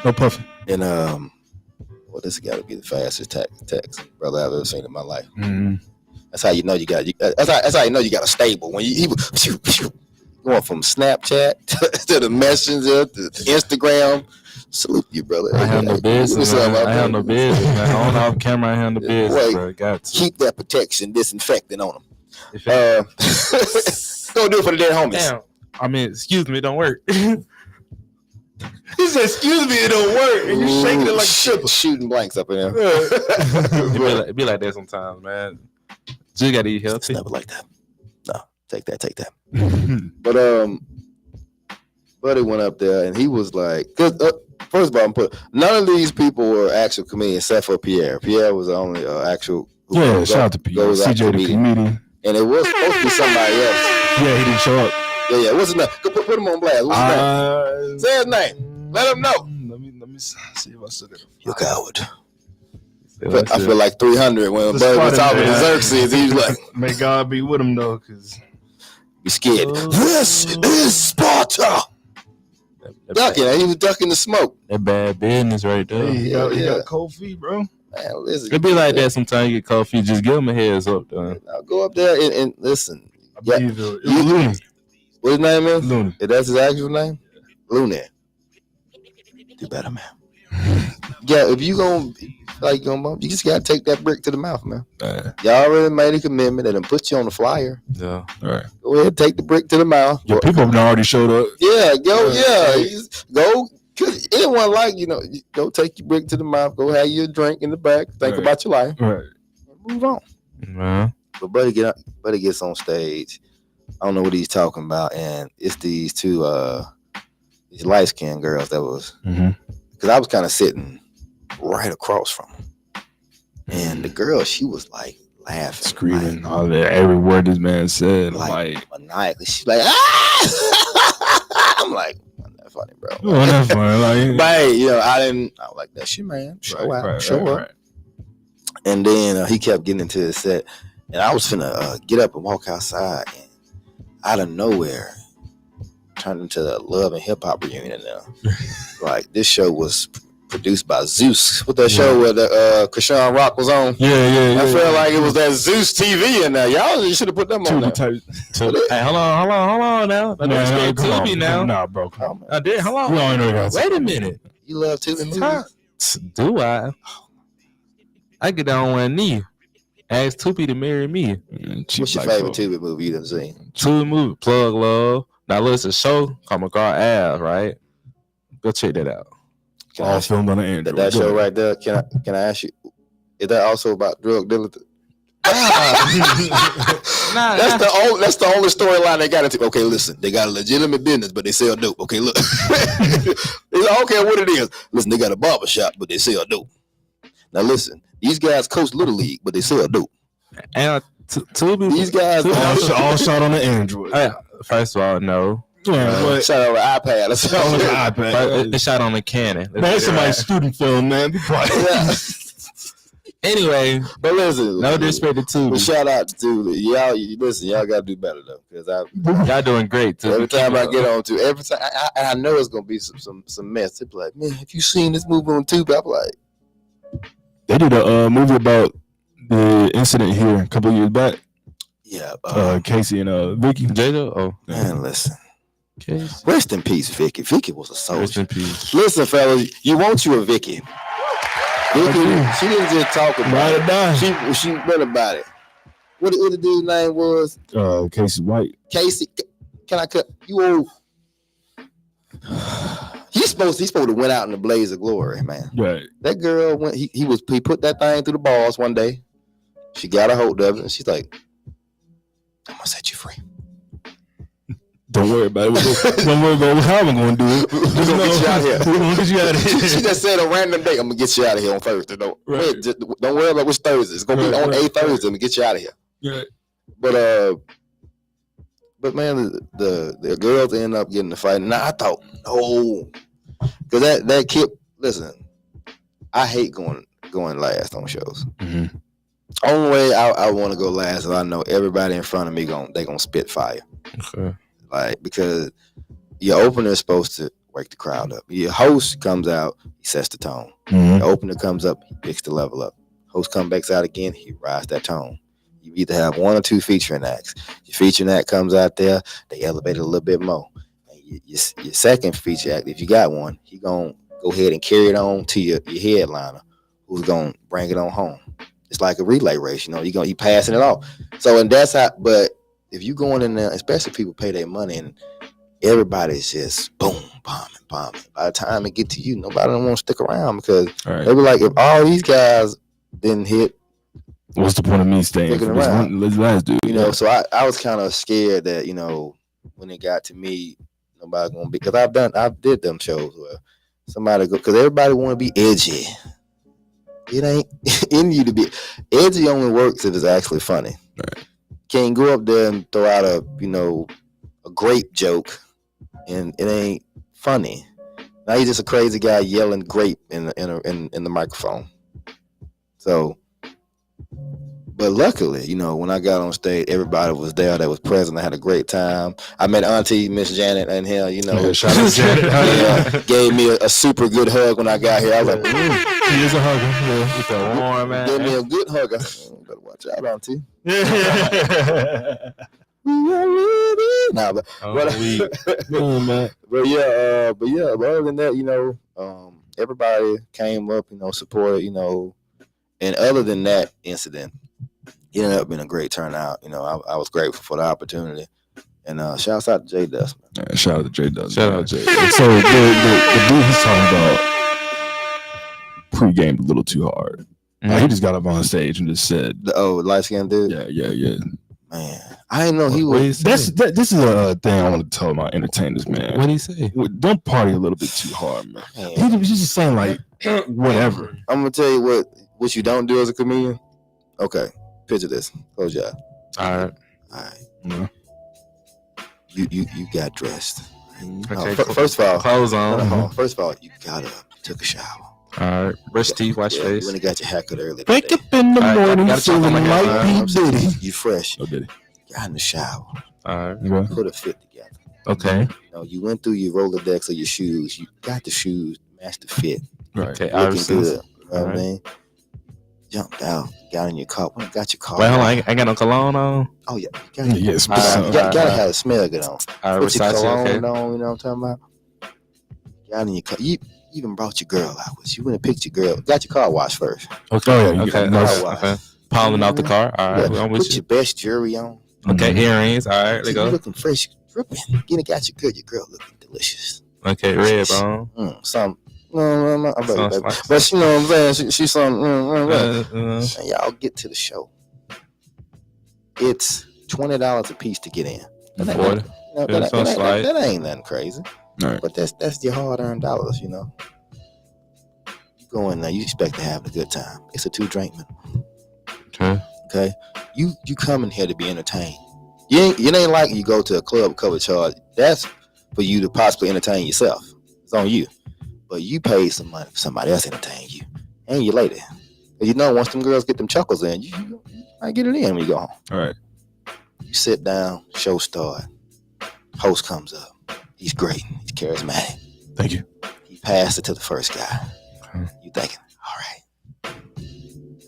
No puffing. And well, this got to be the fastest text brother I've ever seen in my life. That's how you know you got. That's how you know you got a stable. When he was going from Snapchat to the Messenger to Instagram. Salute you, brother. I have no business. I have no business, man. On off camera, I have no business, bro. Got to keep that protection, disinfectant on them. Go do it for the dead homies. Damn. I mean, excuse me, it don't work. He said, "Excuse me, it don't work," and you shaking it like shooting blanks up in there. It be like that sometimes, man. You gotta eat healthy. It's never like that. No, take that. But he went up there and he was like, first of all, none of these people were actual comedians except for Pierre. Pierre was the only actual. Shout out to Pierre. CJ the comedian. And it was supposed to be somebody else. Yeah, he didn't show up. Yeah. What's his name? Put him on blast. What's his name? Say his name. Let him know. Let me see if I still got it. You coward. I feel like 300 when Bud was talking to Xerxes. He was like, "May God be with him, though, because be scared." This is Sparta. Ducking, he was ducking the smoke. That bad business right there. Hey, he got cold feet, bro. Man, listen, it be like that sometimes. You get cold feet, just give him a heads up, though. I'll go up there and listen. I believe it was Looney. What his name is? Looney. That's his actual name? Looney. Do better, man. Yeah, if you gonna you just gotta take that brick to the mouth, man. Y'all already made a commitment that done put you on the flyer. Yeah, all right. Go ahead, take the brick to the mouth. Yeah, people have already showed up. Yeah, go. Go. Cause anyone go take your brick to the mouth. Go have your drink in the back. Think about your life. Right. move on. But buddy gets on stage. I don't know what he's talking about, and it's these two these light skinned girls that was because I was kind of sitting right across from him, and the girl, she was like laughing, screaming, all that, every word this man said, like maniacally. She's like, ah! I'm like, wasn't that funny, bro? Oh, that's funny. Like, but hey, you know, I was like, that's your man. Show out, show up. Right. And then he kept getting into his set, and I was finna get up and walk outside, and out of nowhere, turned into the Love and Hip Hop reunion now. Like, this show was produced by Zeus. What that show where the Krishan Rock was on? Yeah. I felt like it was that Zeus TV in there. Y'all should have put them on there. Hey, hold on now. That's Tubi now. Nah, bro, come on. I did. Hold on. Wait a minute. You love Tubi movies? Do I? I get down on one knee. Ask Tubi to marry me. What's your favorite Tubi movie you done seen? Tubi movie, Plug Love. Now listen, a show called McGraw Ave, right? Go check that out. All filmed on the Android. That show right there, can I ask you, is that also about drug dealers? That's the only storyline they got into. Okay, listen, they got a legitimate business, but they sell dope. Okay, look. I don't care what it is. Listen, they got a barber shop, but they sell dope. Now listen, these guys coach Little League, but they sell dope. And Tubi, these guys all shot on the Android. First of all, no. Shot on the iPad. They shot on the Canon. That's somebody's student film, man. Be quiet. Anyway, but listen, no disrespect to Tubi. But shout out to Tubi. Y'all gotta do better though, because y'all doing great too. Every time I get on to I know it's gonna be some mess. They're like, man, have you seen this movie on Tubi? I'm like, they did a movie about the incident here a couple of years back. Yeah, Casey and Vicky. Jada. Oh man, listen. Case. Rest in peace, Vicky. Vicky was a soldier. Rest in peace. Listen, fellas, you want you a Vicky. Vicky, she didn't just talk about it. She read about it. What the dude's name was? Casey White. Casey, can I cut you old? He's supposed to went out in the blaze of glory, man. Right. That girl went. He put that thing through the balls one day. She got a hold of it, and she's like, "I'm gonna set you free." Don't worry about it. Don't worry about how I'm going to do it. We're going to get you out of here. We're going to get you out of here. She just said a random date, I'm going to get you out of here on Thursday. Don't worry about which Thursday. It's going to be on a Thursday. I'm going to get you out of here. Yeah. But man, the girls end up getting the fight. And I thought, no. Because that kid, listen, I hate going last on shows. Mm-hmm. Only way I want to go last is I know everybody in front of me they gonna spit fire. Okay. Like, because your opener is supposed to wake the crowd up. Your host comes out, he sets the tone. Mm-hmm. The opener comes up, he picks the level up. Host comes back out again, he rides that tone. You either have one or two featuring acts. Your featuring act comes out there, they elevate it a little bit more. And your second feature act, if you got one, he gonna go ahead and carry it on to your headliner, who's gonna bring it on home. It's like a relay race, you passing it off. So, and that's how, but if you going in there, especially people pay their money and everybody's just boom, bombing. By the time it get to you, nobody don't want to stick around because they be like, if all these guys didn't hit, what's the point of me staying for this last dude? So I was kind of scared that, when it got to me, nobody gonna be, because I did them shows where somebody go, because everybody want to be edgy. It ain't in you to be edgy. Only works if it's actually funny. Right. Can't go up there and throw out a grape joke and it ain't funny. Now you're just a crazy guy yelling grape in the microphone. So, but luckily, when I got on stage, everybody was there that was present. I had a great time. I met Auntie Miss Janet and shout out to Janet. Gave me a super good hug when I got here. I was like, he is a hugger. He's a warm man. Gave me a good hugger. Better watch out, Auntie. But other than that, everybody came up, supported, and other than that incident, it ended up being a great turnout. I was grateful for the opportunity. And shouts out to J Dust. Shout out to J Dust. Shout out to J. So the dude he's talking about pre-gamed a little too hard. Like, he just got up on stage and just said, The light skinned dude. Yeah. Man, I didn't know he What was. he say? This is a thing I want to tell my entertainers, man. What did he say? Don't party a little bit too hard, man. Man. He was just saying like whatever. I'm gonna tell you what you don't do as a comedian. Okay, picture this. Close your eyes. All right. Yeah. You got dressed. Okay. First of all, Clothes on. First of all, you took a shower. All right. Brush teeth, wash You face. went and got your haircut early. Wake today. up in the All right, morning gotta talk feeling on my like hair. P. Diddy. You fresh. Oh, did Got in the shower. All right. Put a fit together. Okay. You went through your Rolodex of your shoes. You got the shoes, matched the fit. Right. Okay. Looking Iverson's. good. You know what I Alright. mean? Jumped out. Got in your car. Went and got your car. Wait, hold on. I ain't got no cologne on. Oh, yeah. You gotta, Yes. All right. you gotta have a smell good on. All right. Put your Versace. cologne Okay. on, you know what I'm talking about? Got in your car. You even brought your girl out with you. You went and picked your girl. Got your car washed first. Okay. Oh, yeah. Okay. nice. Okay. Piling out the car. All right. Yeah. I'm with Put you. your best jewelry on. Okay. Earrings. All right. Let's You go. looking fresh, dripping. Getting got your girl. Your girl looking delicious. Okay. Red bone. Some. No, I'm Some baby. slice. But you know what I'm saying? She's some. Uh, And y'all get to the show. It's $20 a piece to get in. That ain't, 40. that ain't nothing crazy. All right. But that's your hard-earned dollars, you know. You go in there, you expect to have a good time. It's a 2-drink minimum. Okay. Okay, you come in here to be entertained. It ain't like you go to a club cover charge. That's for you to possibly entertain yourself. It's on you. But you pay some money for somebody else to entertain you and your lady. Cause you know once them girls get them chuckles in, you might get it in when you go home. All right. You sit down, show start. Host comes up. He's great. He's charismatic. Thank you. He passed it to the first guy. Okay. You thinking, all right.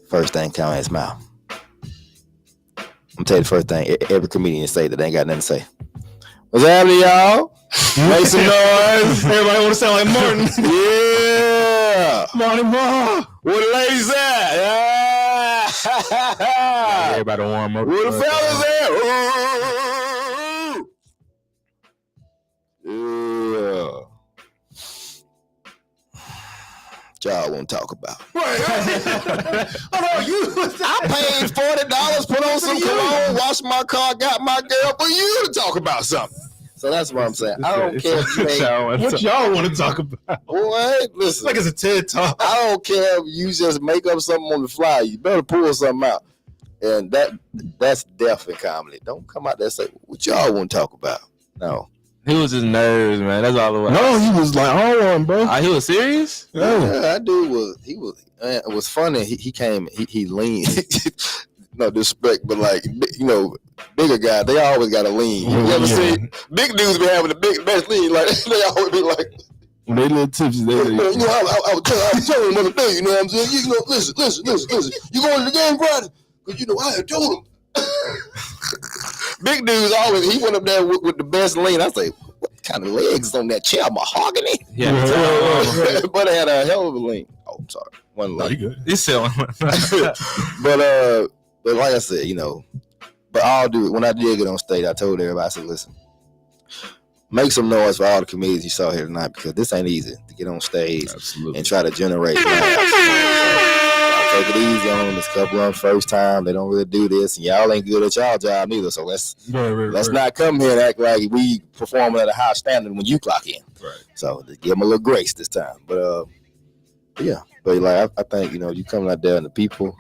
First thing come out of his mouth. I'm gonna tell you the first thing every comedian say that they ain't got nothing to say. What's happening, y'all? Make some noise. Everybody want to sound like Martin. Yeah. Martin Moore. Where the ladies at? Yeah. Everybody warm up. Where the fellas at? Yeah. Y'all won't talk about. I paid $40, put on some cologne, washed my car, got my girl for you to talk about something. So that's what I'm saying. I don't care if you ain't. What y'all want to talk about? Boy, listen. Like it's a TED talk. I don't care if you just make up something on the fly. You better pull something out. And that's deaf in comedy. Don't come out there and say, what y'all want to talk about? No. He was just nervous, man. That's all it was. No, he was like, hold on, bro. He was serious? Yeah. That dude it was funny. He came, he leaned. No disrespect, but like, you know, bigger guys, they always got to lean. You ever see big dudes be having the best lean? Like, they always be like, When they little tipsy, you know, I was telling him the other day, you know what I'm saying? You know, listen. You going to the game Friday? Because, you know, I had told him. Big dudes always, he went up there with the best lean. I say, what kind of legs is on that chair? Mahogany? Yeah. But I had a hell of a lean. Oh, I'm sorry. One No, lean. you good. He's selling. But like I said, you know, but I'll do it. When I did get on stage, I told everybody, I said, listen, make some noise for all the comedians you saw here tonight, because this ain't easy to get on stage and try to generate laughs. Take it easy on them. There's a couple of them first time. They don't really do this, and y'all ain't good at y'all job neither. So let's not come here and act like we performing at a high standard when you clock in. Right. So just give them a little grace this time. But yeah. But like I think, you know, you coming out there and the people,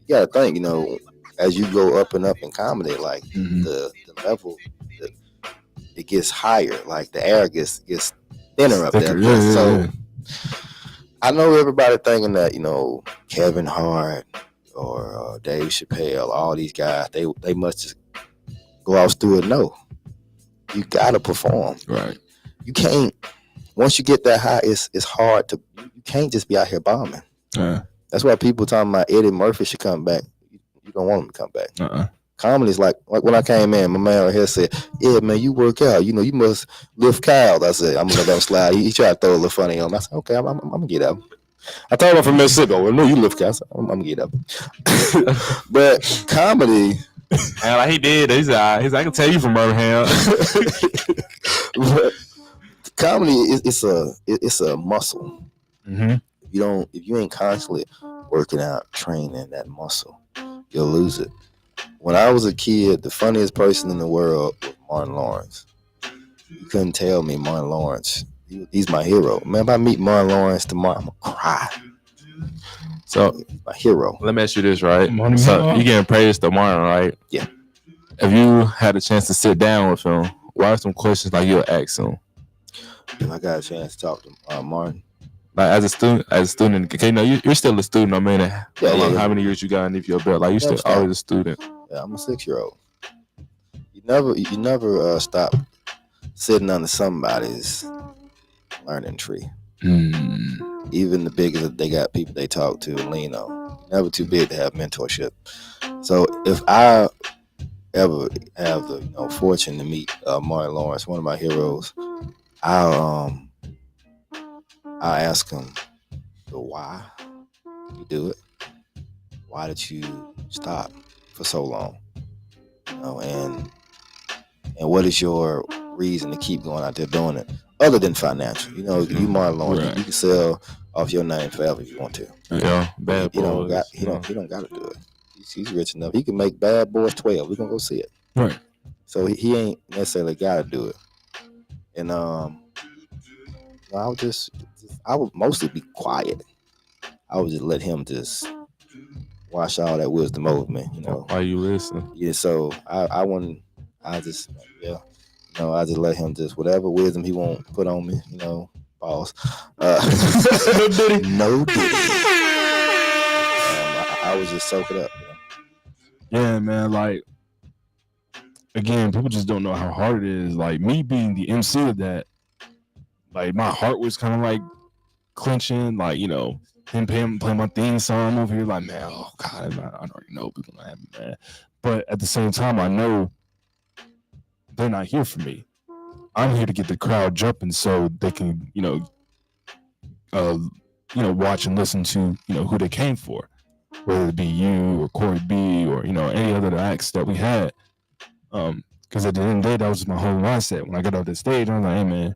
you gotta think, you know, as you go up and up in comedy, like the level, it gets higher. Like the air gets thinner up there. So I know everybody thinking that, you know, Kevin Hart or Dave Chappelle, all these guys, they must just go out through it. No, you gotta perform. Right. You can't. Once you get that high, it's hard to. You can't just be out here bombing. That's why people talking about Eddie Murphy should come back. You don't want him to come back. Comedy's like when I came in, my man right here said, "Yeah, man, you work out. You know, you must lift cows." I said, "I'm gonna let him slide." He tried to throw a little funny on me. I said, "Okay, I'm gonna get up." I told him from Mississippi, "Well, no, you lift cows." I'm gonna get up. But comedy, and like he did, he's like, I can tell you from Birmingham. but comedy it's a muscle. Mm-hmm. If you ain't constantly working out, training that muscle, you'll lose it. When I was a kid, the funniest person in the world was Martin Lawrence. You couldn't tell me Martin Lawrence. He's my hero. Man, if I meet Martin Lawrence tomorrow, I'm gonna cry. So He's my hero. let me ask you this, right? Martin So Lawrence. you getting praise to Martin, right? Yeah. If you had a chance to sit down with him, what are some questions like you'll ask him? If I got a chance to talk to Martin. Like as a student, okay, you're still a student. I mean, Yeah. how many years you got underneath your belt? Like you still Stop. always a student. Yeah, I'm a 6-year-old. You never stop sitting under somebody's learning tree. Even the biggest, they got people they talk to and lean on. Never too big to have mentorship. So if I ever have the fortune to meet Martin Lawrence, one of my heroes, I'll ask him the why you do it. Why did you stop for so long? And what is your reason to keep going out there doing it, other than financial? You Martin Lawrence, Right. you can sell off your name forever if you want to. Yeah, Bad He don't Boys. he don't got to do it. He's rich enough. He can make Bad Boys 12. We're gonna go see it. Right. So he ain't necessarily got to do it. And I would mostly be quiet. I would just let him just wash all that wisdom over me. Why you listen? Yeah. So I just let him just whatever wisdom he won't put on me. Pause. No diddy. No diddy. I was just soak it up. Yeah, man. Like, again, people just don't know how hard it is. Like, me being the MC of that, like, my heart was kind of like clenching. Like, him playing my theme song over here. Like, man, oh God, I already know people not happy, man. But at the same time, I know they're not here for me. I'm here to get the crowd jumping so they can, watch and listen to, who they came for. Whether it be you or Corey B or any other acts that we had, because at the end of the day, that was my whole mindset. When I got off the stage, I was like, "Hey man,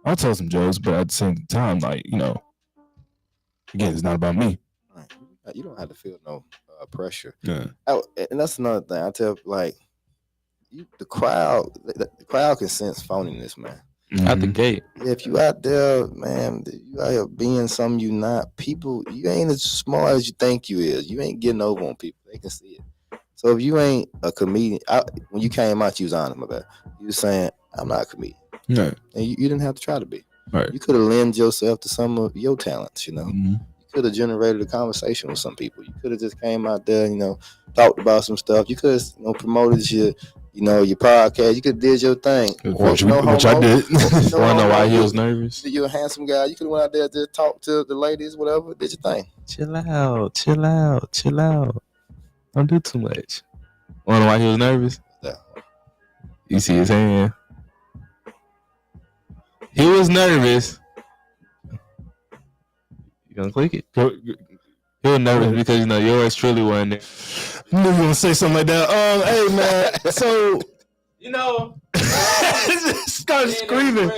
I'll tell some jokes," but at the same time, like again, it's not about me. Right. You don't have to feel no pressure. Yeah, and that's another thing. I tell the crowd can sense phoniness, man. Out the gate. If you out there, man, you out here being something you not. People, you ain't as smart as you think you is. You ain't getting over on people. They can see it. So if you ain't a comedian, when you came out, you was honest about it. You was saying, I'm not a comedian. Yeah. And you didn't have to try to be. Right. You could have lent yourself to some of your talents, Mm-hmm. You could have generated a conversation with some people. You could have just came out there, talked about some stuff. You could have, promoted your podcast. You could have did your thing. Which I did. Wanna know why he was nervous? You're a handsome guy. You could have went out there to talk to the ladies, whatever. Did your thing. Chill out. Don't do too much. Wanna know why he was nervous? Yeah. You see his hand? He was nervous. You gonna click it? He was nervous because yours truly wasn't there. I knew you were gonna say something like that. Hey man, so start screaming.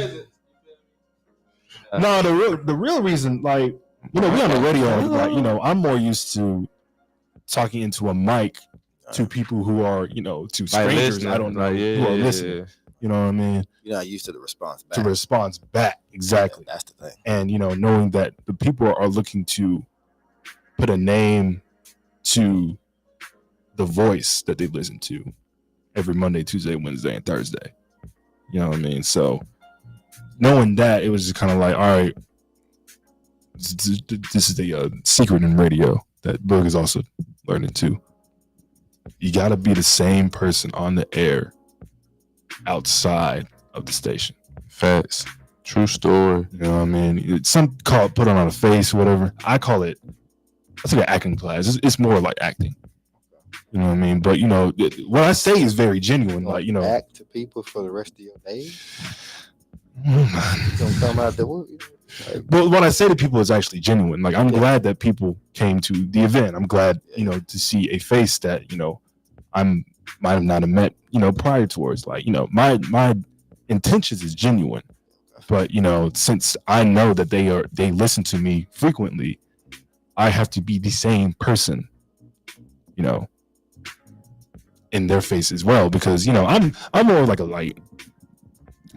No, the real reason, like, we on the radio, like, I'm more used to talking into a mic to people who are, to strangers I don't know who are listening. You know what I mean? You're not used to the response back. To response back, exactly. Yeah, that's the thing. And knowing that the people are looking to put a name to the voice that they listen to every Monday, Tuesday, Wednesday, and Thursday. You know what I mean? So knowing that, it was just kind of like, all right, this is the secret in radio that Boog is also learning too. You got to be the same person on the air outside of the station. Facts. True story. You know what I mean? Some call it put on a face, whatever. I call it, that's like an acting class. It's more like acting. You know what I mean? But, what I say is very genuine. Like, act to people for the rest of your days. You gonna come out there. But what I say to people is actually genuine. Like, I'm glad that people came to the event. I'm glad, to see a face that, I might have not have met, prior towards. Like, my intentions is genuine. But, since I know that they listen to me frequently, I have to be the same person, you know, in their face as well, because you know I'm more like a light.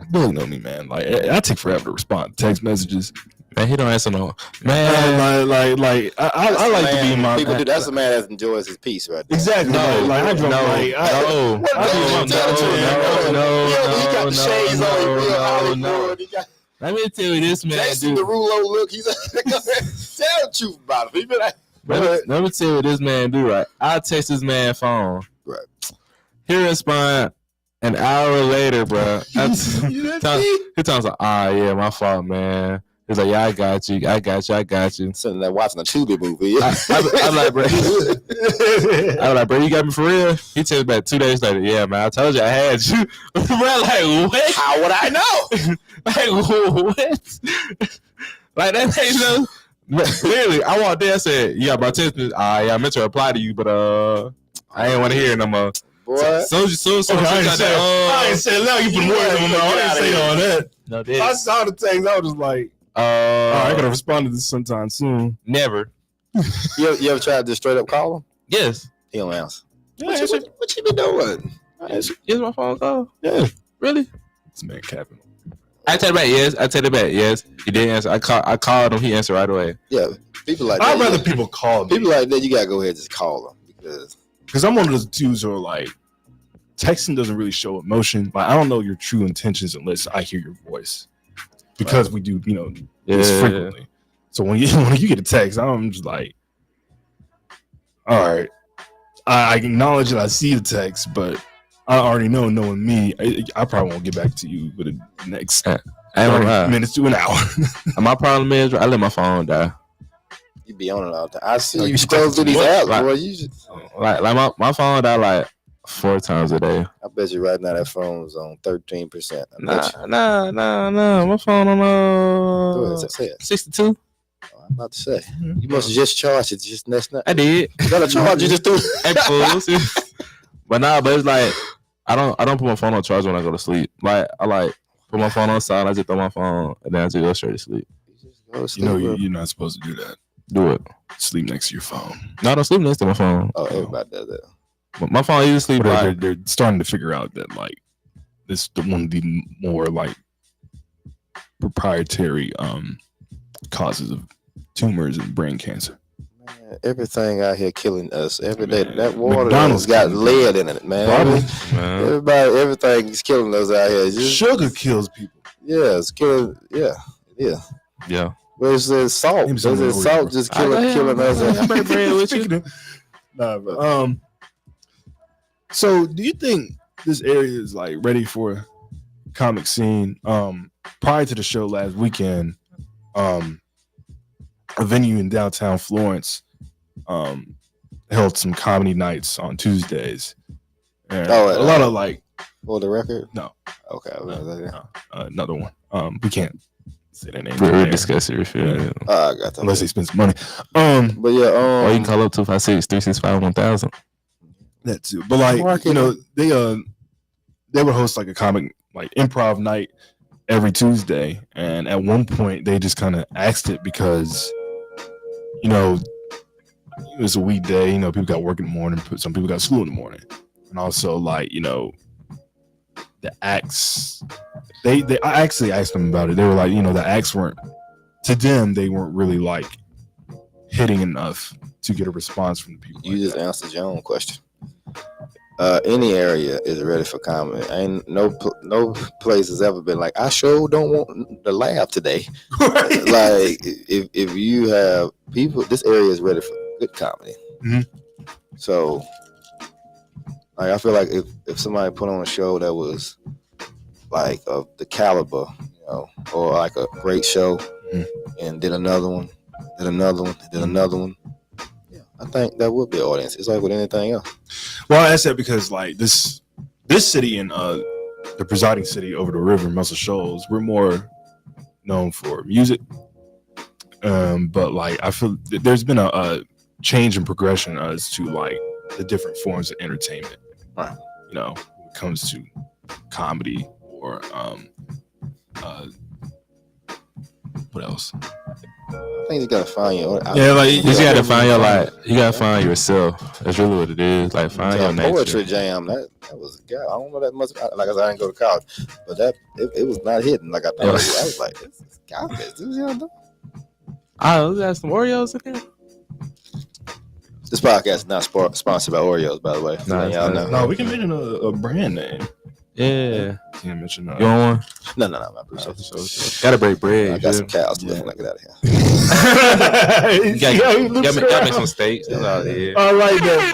Billy know me, man. Like I take forever to respond to text messages. Man, he don't answer no. Man, I like to be my. People do. That's a man that enjoys his peace, right there. Exactly. No, like I drop like no. Let me tell you this, man. Jason Derulo, look, he's tell the truth about him. He been like, let me tell you what this man do, right? I text this man phone. Right. He respond an hour later, bro. He tells like, yeah, my fault, man. He's like, yeah, I got you. Sitting there watching a Tubi movie. I'm like, bro. I'm like, bro, you got me for real? He tells me back 2 days later, yeah, man, I told you I had you. Bro, like, what? How would I know? Like, what? Like, that ain't no. Literally, I walked there and said, yeah, my text me. Yeah, I meant to reply to you, but I ain't want to hear it no more. Boy. So I ain't said now. You put words in my mouth. I didn't say all that. No, I saw the text. I was just like, I gotta respond to this sometime soon. Never. You ever tried to just straight up call him? Yes. He don't answer. Yeah, What you been doing? Is my phone call? Yeah. Really? This man capping. I take it back. Yes. He didn't answer. I called him. He answered right away. Yeah. People like I'd that. rather people call me. People like that, you gotta go ahead and just call them because I'm one of those dudes who are like, texting doesn't really show emotion. Like I don't know your true intentions unless I hear your voice, because we do, this frequently. So when you get a text, I'm just like, all right, I acknowledge that I see the text, but I already knowing me, I probably won't get back to you within the next 30 minutes to an hour. My problem is I let my phone die. You be on it all the time. I see you scroll through these apps, boy. You just like my phone die like 4 times a day. I bet you right now that phone's on 13%. Nah. My phone on 62. I'm about to say. You must have just charged it just next night. I did. You got a charge you just threw. But it's like I don't put my phone on charge when I go to sleep. Like I like put my phone on silent. I just throw my phone and then I just go straight to sleep. You're not supposed to do that. Do it. Sleep next to your phone. No, I don't sleep next to my phone. Oh, everybody does that. But my phone usually sleep. They're starting to figure out that like this one of the more like proprietary causes of tumors and brain cancer. Man, everything out here killing us every day. That water has got lead in it, man. Everything is killing us out here. Sugar kills people. Yeah, it's killing. Yeah, yeah. Where's the salt? Is the salt just killing us? Nah, bro. So do you think this area is like ready for a comic scene? Prior to the show last weekend, a venue in downtown Florence held some comedy nights on Tuesdays. And a lot of like for the record? No. Okay. Another one. We can't say that name. We're discussing your I got that. Unless they spend some money. But yeah, or you can call up 256-365-1000. That too. But like, they would host like a comic like improv night every Tuesday, and at one point they just kind of axed it because it was a weekday. People got work in the morning, some people got school in the morning, and also like the acts. I actually asked them about it. They were like, the acts weren't, to them, they weren't really like hitting enough to get a response from the people. You just answered your own question. Any area is ready for comedy. Ain't no place has ever been like, I sure don't want to laugh today. Right. Like if you have people, this area is ready for good comedy. Mm-hmm. So like I feel like if somebody put on a show that was like of the caliber, or like a great show, and did another one, I think that would be an audience. It's like with anything else. Well, I said because like this city and the presiding city over the river, Muscle Shoals, we're more known for music. But like I feel there's been a change in progression as to like the different forms of entertainment. Right. When it comes to comedy or what else? I think you gotta find your. Yeah, like You just gotta find your you gotta find yourself. That's really what it is. Like find your nature. Poetry jam. That was I don't know that much. Like I said, I didn't go to college, but it was not hidden like I thought. I was like, this is garbage. This is y'all doing. Oh, got some Oreos in there. This podcast is not sponsored by Oreos, by the way. No, y'all know. No, we can mention a brand name. Yeah. Can't mention that. You want one? No, I appreciate it. Gotta break bread. I got some cows to lift when I get out of here. You gotta make some steaks. That's all it is. I like that,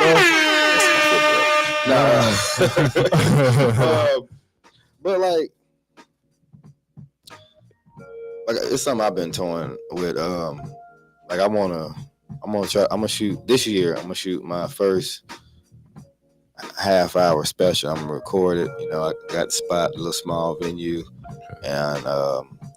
But like it's something I've been toying with. Like I'm gonna shoot this year. I'm gonna shoot my first half-hour special. I'm gonna record it. You know, I got the spot, a little small venue, and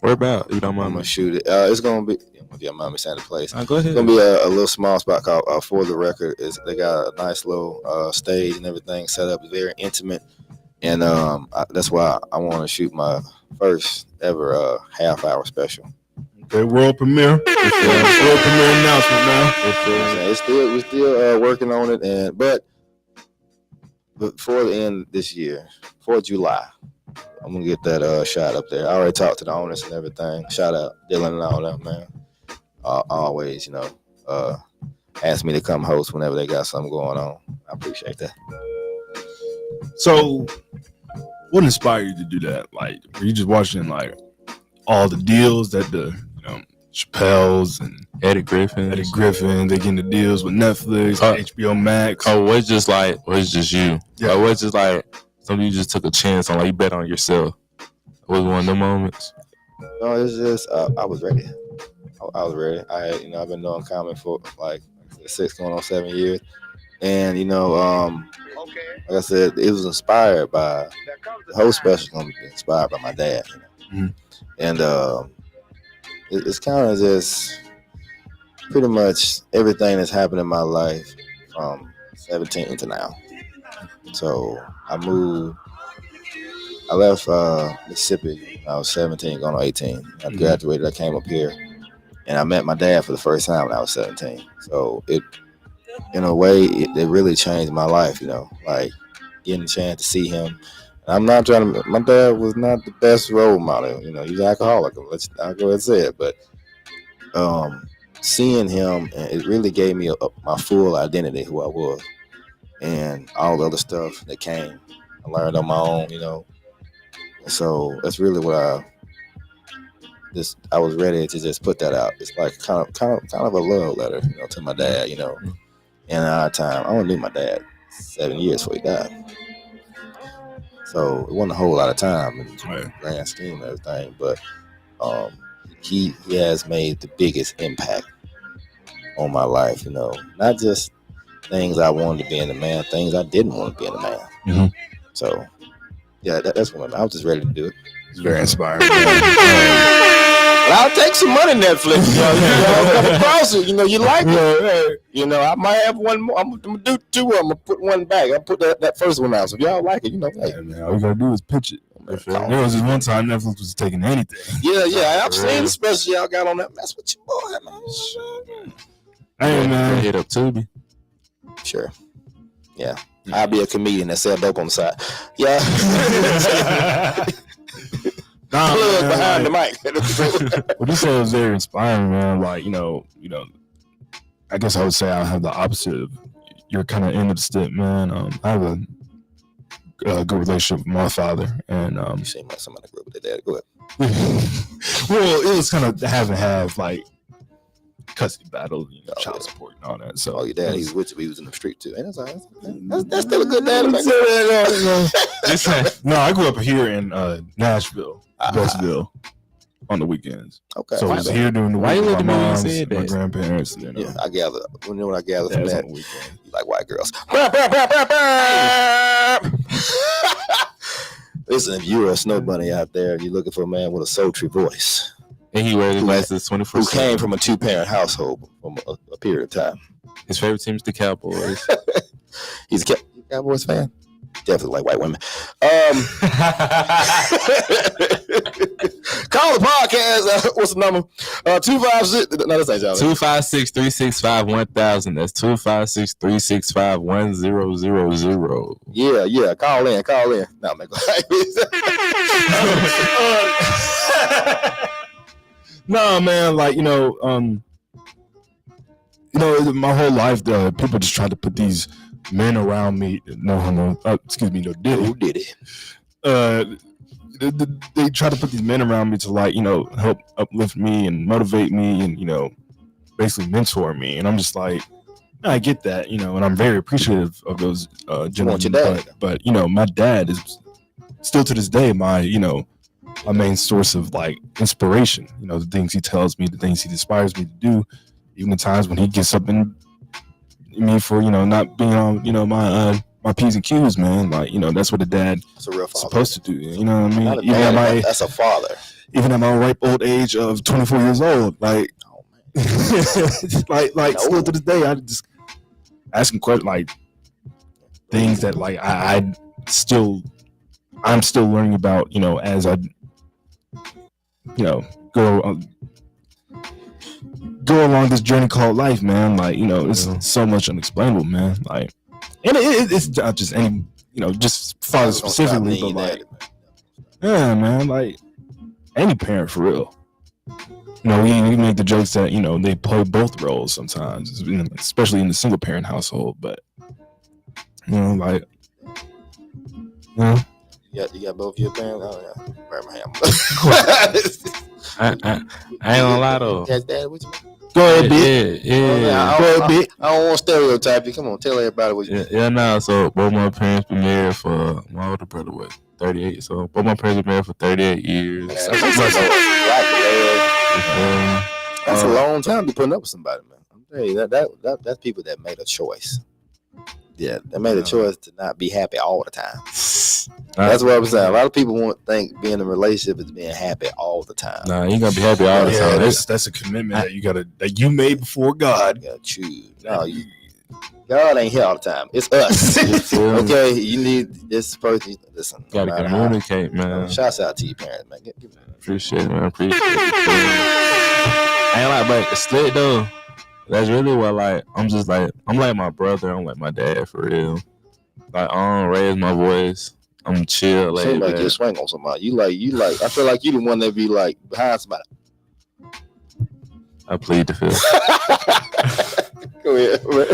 Where about? You don't I'm mind gonna me? shoot it. It's gonna be. If your mommy sent a place. Go ahead. It's gonna be a little small spot called For the Record. They got a nice little stage and everything set up. It's very intimate, and that's why I want to shoot my first ever half-hour special. Okay, world premiere. World premiere announcement, man. We're still working on it, but before the end of this year, for July, I'm gonna get that shot up there. I already talked to the owners and everything. Shout out Dylan and all that, man. Always, ask me to come host whenever they got something going on. I appreciate that. So, what inspired you to do that? Like, were you just watching like all the deals that the Chappelle's and Eddie Griffin, they getting the deals with Netflix, HBO Max? Oh, was just you? Yeah. Or was just like something you just took a chance on? Like you bet on yourself. Was one of them moments? No, it's just I was ready. I was ready. I had, I've been doing comedy for like 6 going on 7 years, and like I said, it was inspired by the whole special. Gonna be inspired by my dad, Mhm. And it's kind of just pretty much everything that's happened in my life from 17 to now. So I left Mississippi when I was 17, going on 18. I graduated. I came up here, and I met my dad for the first time when I was 17. So it, in a way, it really changed my life. Like getting a chance to see him. I'm not trying to. My dad was not the best role model. He's an alcoholic. I'll go ahead and say it. But seeing him, it really gave me my full identity, who I was, and all the other stuff that came. I learned on my own. So that's really what I was ready to just put that out. It's like kind of a love letter, to my dad. And at our time, I only knew my dad 7 years before he died. So it wasn't a whole lot of time in the grand scheme and everything, but he has made the biggest impact on my life. Not just things I wanted to be in a man, things I didn't want to be in a man. Mm-hmm. So yeah, that's what I was just ready to do it. It's very inspiring. I'll take some money, Netflix. Come across it. You like it. I might have one more. I'm gonna do 2 of them. I'm gonna put one back. I'll put that first one out. So if y'all like it, hey. Yeah, man, all we gotta do is pitch it. There was this one time Netflix was taking anything. Yeah. I've seen the special y'all got on that. That's what your boy, man. Hey, man. Hit up Tubi. Sure. Yeah. I'll be a comedian that sell dope on the side. Yeah. Plug behind the mic. What you said was very inspiring, man. Like, I guess I would say I have the opposite of your kind of end of the stick, man. I have a good relationship with my father, and You seem like somebody grew up with their dad. Go ahead. well, it was kind of have like custody battle, child support and all that. So, your dad, he was in the street too. And that's still a good dad. No, I grew up here in Nashville, Westville, on the weekends. Okay. So I was here during the week. Why you with let my me moms, say my that? grandparents. Yeah, I gather. When I gather from That's that, on the weekend. you like white girls. Listen, if you're a snow bunny out there and you're looking for a man with a sultry voice, And he wears glasses 24/7. who came from a 2-parent household from a period of time, His favorite team is the Cowboys. he's a Cowboys fan. Definitely like white women. Call the podcast. What's the number? 256. No, this ain't y'all. 256-365-1000. That's 256-365-1000. Yeah. Call in. No, man. No, man. Like my whole life, people just tried to put these men around me. No, Diddy. Who did it? They try to put these men around me to help uplift me and motivate me and basically mentor me, and I'm just like, I get that, and I'm very appreciative of those gentlemen. Your dad? But my dad is still to this day my my main source of inspiration. The things he tells me, the things he inspires me to do, even the times when he gets up in me for not being on my P's and Q's, man. That's what a dad is supposed to do. You know what I mean? That's a father. Even at my ripe old age of 24 years old, still to this day, I just asking questions, things that I'm still learning about, as I go along this journey called life, man. It's so much unexplainable, man. And it's not just any, just fathers specifically, but yeah, man, any parent for real. We make the jokes that they play both roles sometimes, especially in the single parent household. But You got both your parents? Oh yeah, Birmingham. I ain't gonna lie though. Has dad with you? Go ahead, bitch. Yeah. Go ahead, bitch. I don't want to stereotype you. Come on, tell everybody what you. So both my parents been married for my older brother 38. So both my parents been married for 38 years. That's a long time to be putting up with somebody, man. I'm telling you that's people that made a choice. Yeah, they made a choice to not be happy all the time. That's what I'm saying. A lot of people won't think being in a relationship is being happy all the time. Nah, you gotta be happy all the time. That's a commitment that you made before God. You gotta choose. No, God ain't here all the time. It's us. Okay, you need this person. Listen, you gotta communicate, man. Shouts out to your parents, man. Appreciate it, man. Appreciate it. I ain't but it's lit though. That's really what I'm just I'm like my brother. I'm like my dad for real. I don't raise my voice. I'm chill. Seems like you swing on somebody. You like. I feel like you the one that be behind somebody. I plead the fifth. Go ahead, man.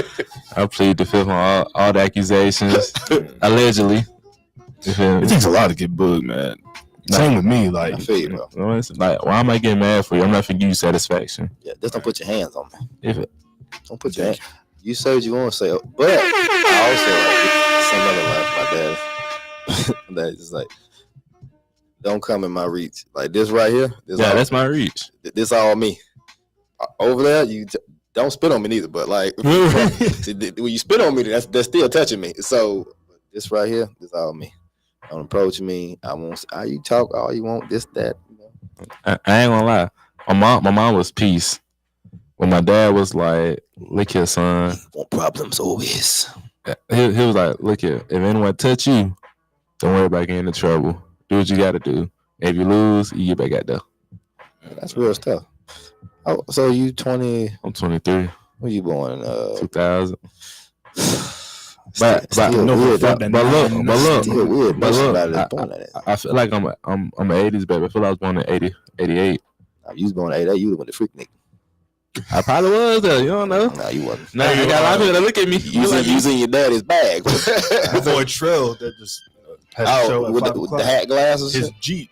I plead the fifth on all the accusations. Allegedly. It takes a lot to get booked, man. Same with me. I feel you, bro. Why am I getting mad for you? I'm not finna give you satisfaction. Yeah, just don't put your hands on me. Don't put your hands. You say what you want to say, but I also some other life. My dad is don't come in my reach. This right here. That's my reach. This all me. Over there, you don't spit on me neither. But when you spit on me, that's still touching me. So this right here, this all me. Don't approach me. I won't. You talk all you want. This, that. I ain't gonna lie. My mom was peace. When my dad was like, "Look here, son. Want problems always." He was like, "Look here. If anyone touch you, don't worry about getting into trouble. Do what you got to do. If you lose, you get back out there." That's real stuff. Oh, so you 20? I'm 23. When you born? 2000. But look, I feel like I'm an 80s baby. I feel like I was born in 88. You was born in 88. You would have been the freak nigga. I probably was though. You don't know. No, you wasn't. Nah, I got a lot of people that look at me. Using your daddy's bag. My boy Trell that just has a show with the hat glasses. His Jeep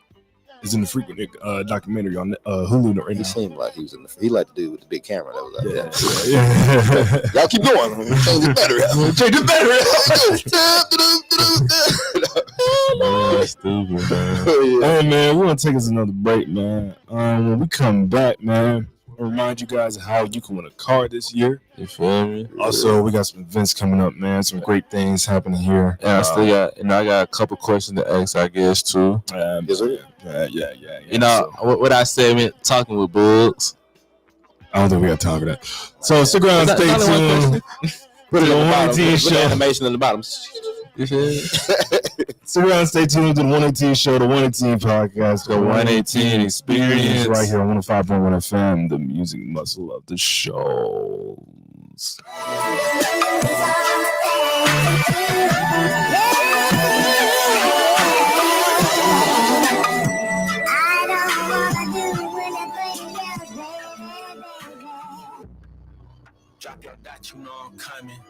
is in the frequent documentary on Hulu right now. He seemed like he was in the. He liked the dude with the big camera that was like that. Yeah. Y'all keep going. Change the battery. Change the battery. Stupid, man. Hey man, we're gonna take us another break, man. When we come back, man, I'll remind you guys of how you can win a car this year. You feel me? Also, we got some events coming up, man. Some great things happening here. And I still got, I got a couple questions to ask, I guess, too. Yes, sir. Yeah. You know, what I said when talking with Bugs. I don't think we got time for that. So stick around, stay tuned. Put it on the bottom. Put the animation in the bottom. You feel? So we're gonna stay tuned to the 118 show, the 118 podcast, The 118 experience right here on 105.1 FM, the music muscle of the shows. Drop your dot, you know I'm coming.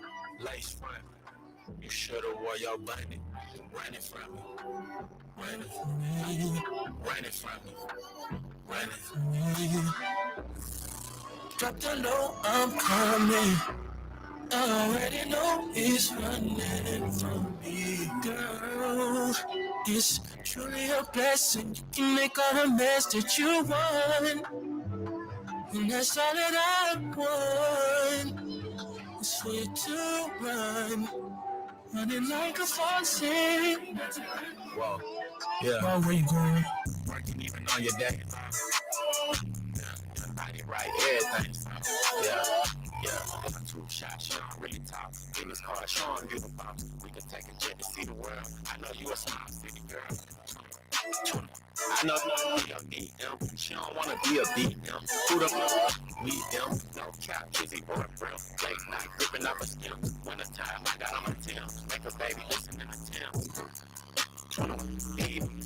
Lace front. You should've wore your bunny. Running from me. Running from me. Running from me. Running from me. Drop the low, I'm coming. I already know it's running from me, girl. It's truly a blessing. You can make all the mess that you want. And that's all that I want. It's for you to run. Running like a faucet. Whoa. Yeah. Whoa, where you going? Working even on your day. Body right, everything. Yeah. 2 shots, you don't really talk. In this car, showing you the bomb. We can take a jet to see the world. I know you a smart city girl. I know you'll need them. She don't wanna be a BM. Who the fuck? We them. No cap, Kizzy boy, bro. Late night, gripping up a stem. Winter time, I got on my Tim. Make a baby listen to the Tim.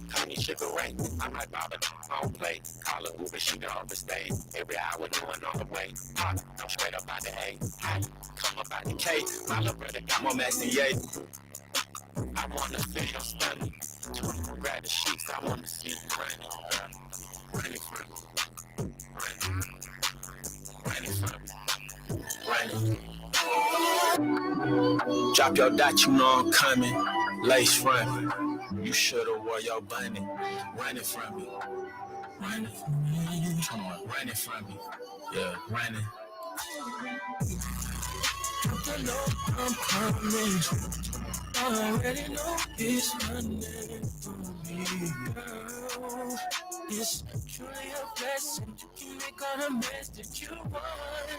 Call me Sugar Ray. I might bob it on play. Call her Uber, she can overstay. Every hour doing on the way. I'm straight up out the A. Come up out the K. My little brother got more max than Ye. I wanna feel your stomach. Grab the sheets, I wanna see you running. Running from me. Running from me. Running. Drop your dot, you know I'm coming. Lace front. You should've wore your bunny. Running from me. Running from me. Running from me. Yeah, running. You know I'm coming. I already know it's running from me, girl. It's truly a blessing. You can make all the mess that you want.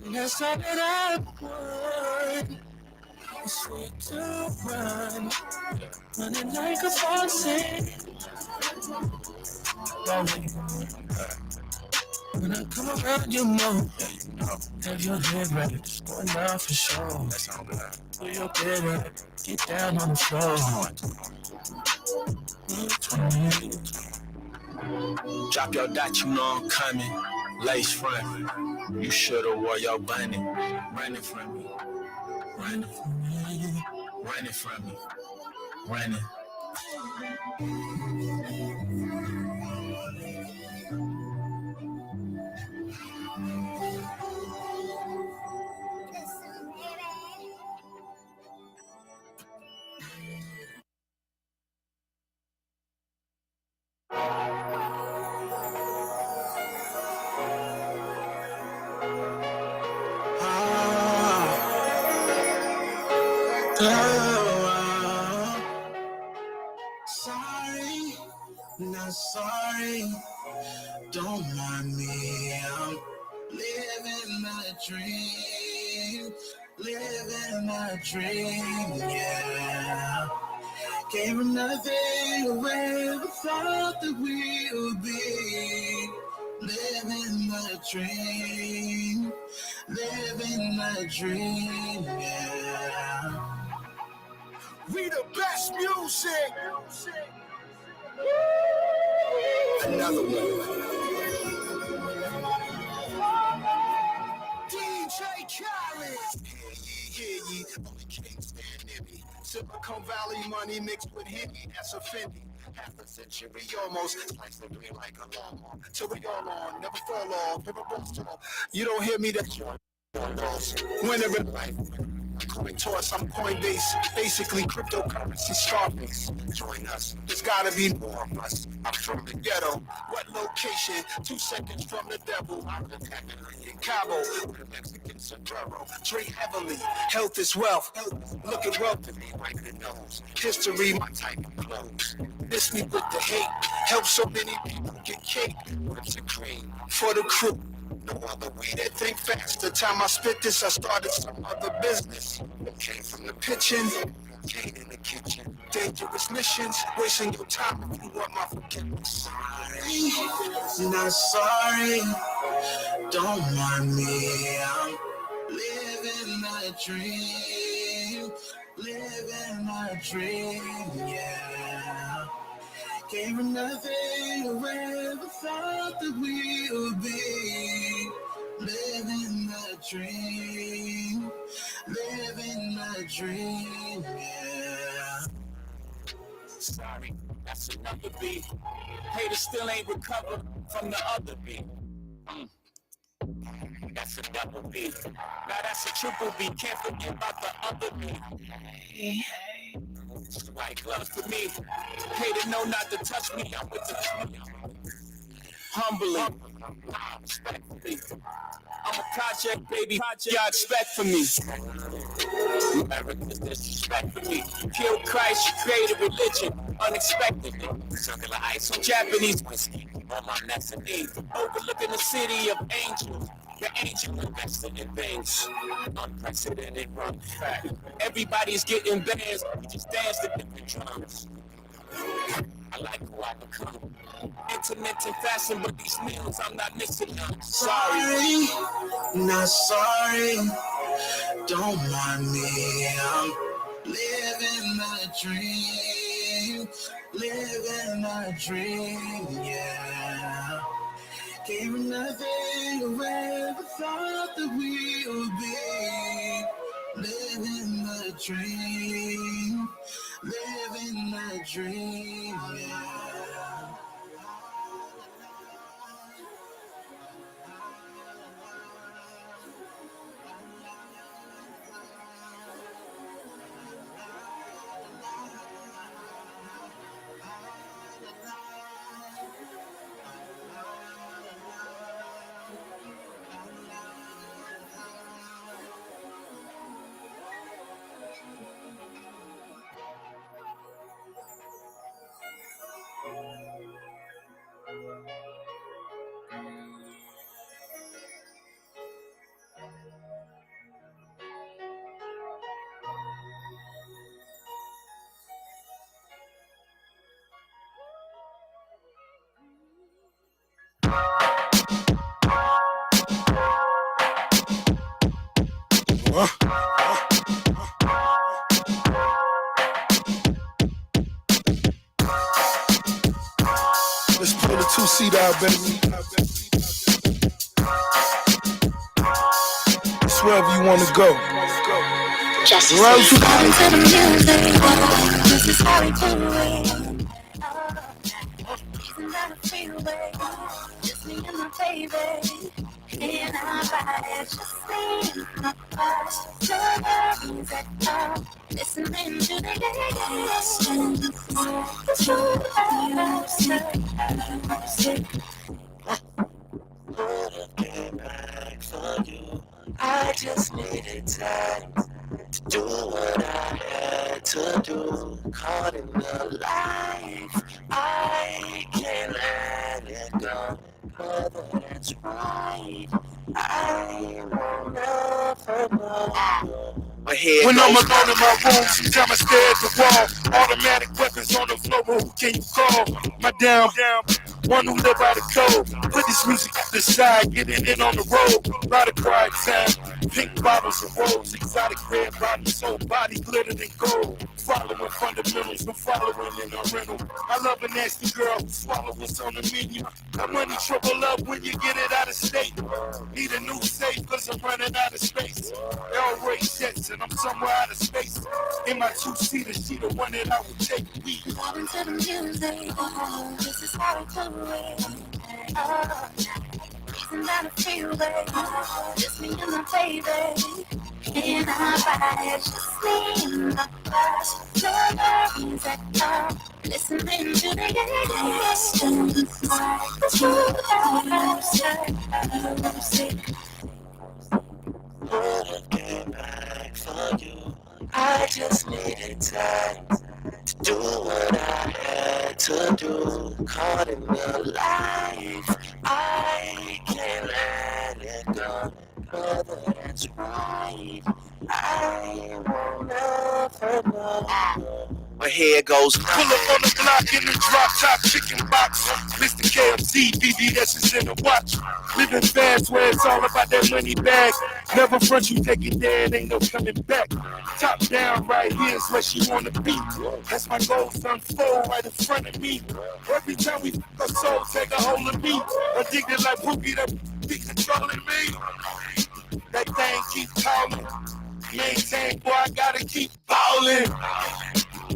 And that's all that I want. It's for you to run. Running like a faucet. When I come around, you know. Have your head ready. It's going down for sure. Put your bed ready. Get down on the floor. Drop your dot, you know I'm coming. Lace front. You should've wore your bunny. Running from me. Running from me. Running from me. Running. Sorry, not sorry. Don't mind me. I'm living my dream. Living my dream, yeah. Gave nothing away, but thought that we would be living my dream. Living my dream, yeah. We the best music. Another one. DJ Khaled. Hear ye, only king stand near me. Silicon Valley money mixed with Henny, that's a Fendi. Half a century almost, slice the green like a lawnmower. Till we all on, never fall off, never bust off. You don't hear me, that's your loss. Winner in life. Coin toss, I'm Coinbase, basically cryptocurrency Scarface. Join us, there's gotta be more of us. I'm from the ghetto, what location? 2 seconds from the devil. I'm attacking in Cabo, with a Mexican sombrero. Drink heavily, health is wealth. Look at wealth to me, right in the nose. History, my type of clothes. Miss me with the hate, help so many people get cake. What's the cream for the crew? No other way that think fast. The time I spit this, I started some other business. Came from the pitching, came in the kitchen. Dangerous missions, wasting your time if you want my forgiveness. Sorry, not sorry. Don't mind me. I'm living a dream. Living a dream, yeah. Came from nothing, who ever thought that we would be living a dream, living a dream, yeah. Sorry, that's another beat. Haters still ain't recovered from the other beat. That's a double beat. Now that's a triple beat. Can't forget about the other beat. Hey. White gloves for me. Hater know not to touch me. I'm with the humbly, respectfully. I'm a project, baby. Y'all expect from me. America's disrespect for me. Killed Christ, you created religion unexpectedly. Circular ice on Japanese whiskey on my mezzanine. Overlooking the city of angels. The angel invested in things. Unprecedented run fact. Everybody's getting bands. We just dance to different drums. I like who I become. Intermittent fashion, but these meals I'm not missing none. Sorry, not sorry. Don't mind me. I'm living a dream. Living a dream, yeah. Came from nothing, who ever thought that we would be living a dream, living a dream, yeah. Let's pull the two-seat out, baby. It's wherever you want to go. Just listen to the music. This is how we do it. Isn't that a freeway? Just me and my baby. And our bodies just me and my bodies. The music, listening to the I just needed time to do what I had to do. Caught in the life, I can't let it go. Whether that's right, I will never know. When I'm alone in my room, sometimes I stare at the wall. Automatic weapons on the floor, who can you call? My damn one who live by the code. Put this music to the side, getting in on the road. Lot of quiet time, pink bottles of rose, exotic red bottoms, whole body glittered in gold. Following fundamentals, no following in a rental. I love a nasty girl who swallow what's on the menu. Got money trouble up when you get it out of state. Need a new safe cause I'm running out of space. L-ray jets and I'm somewhere out of space. In my two-seater, she the one that I would take. We Listen to the music, this is how we do it. Isn't that a freeway? Just me and my baby. And our bodies just me and my bodies. The music, listening to the music. Would've came back for you. I just needed time to do what I had to do. Caught in the life, I can't let I won't ever know. My head goes. Pull up on the block in the drop top chicken box. Mr. KFC, BBS is in the watch. Living fast where it's all about that money bag. Never front, you take it there, ain't no coming back. Top down right here is where she wanna be. That's my goals unfold right in front of me. Every time we fuck a soul, take a hold of me. Addicted like Pookie, that be controlling me. That thing keep calling. Maintain, boy, I gotta keep ballin'.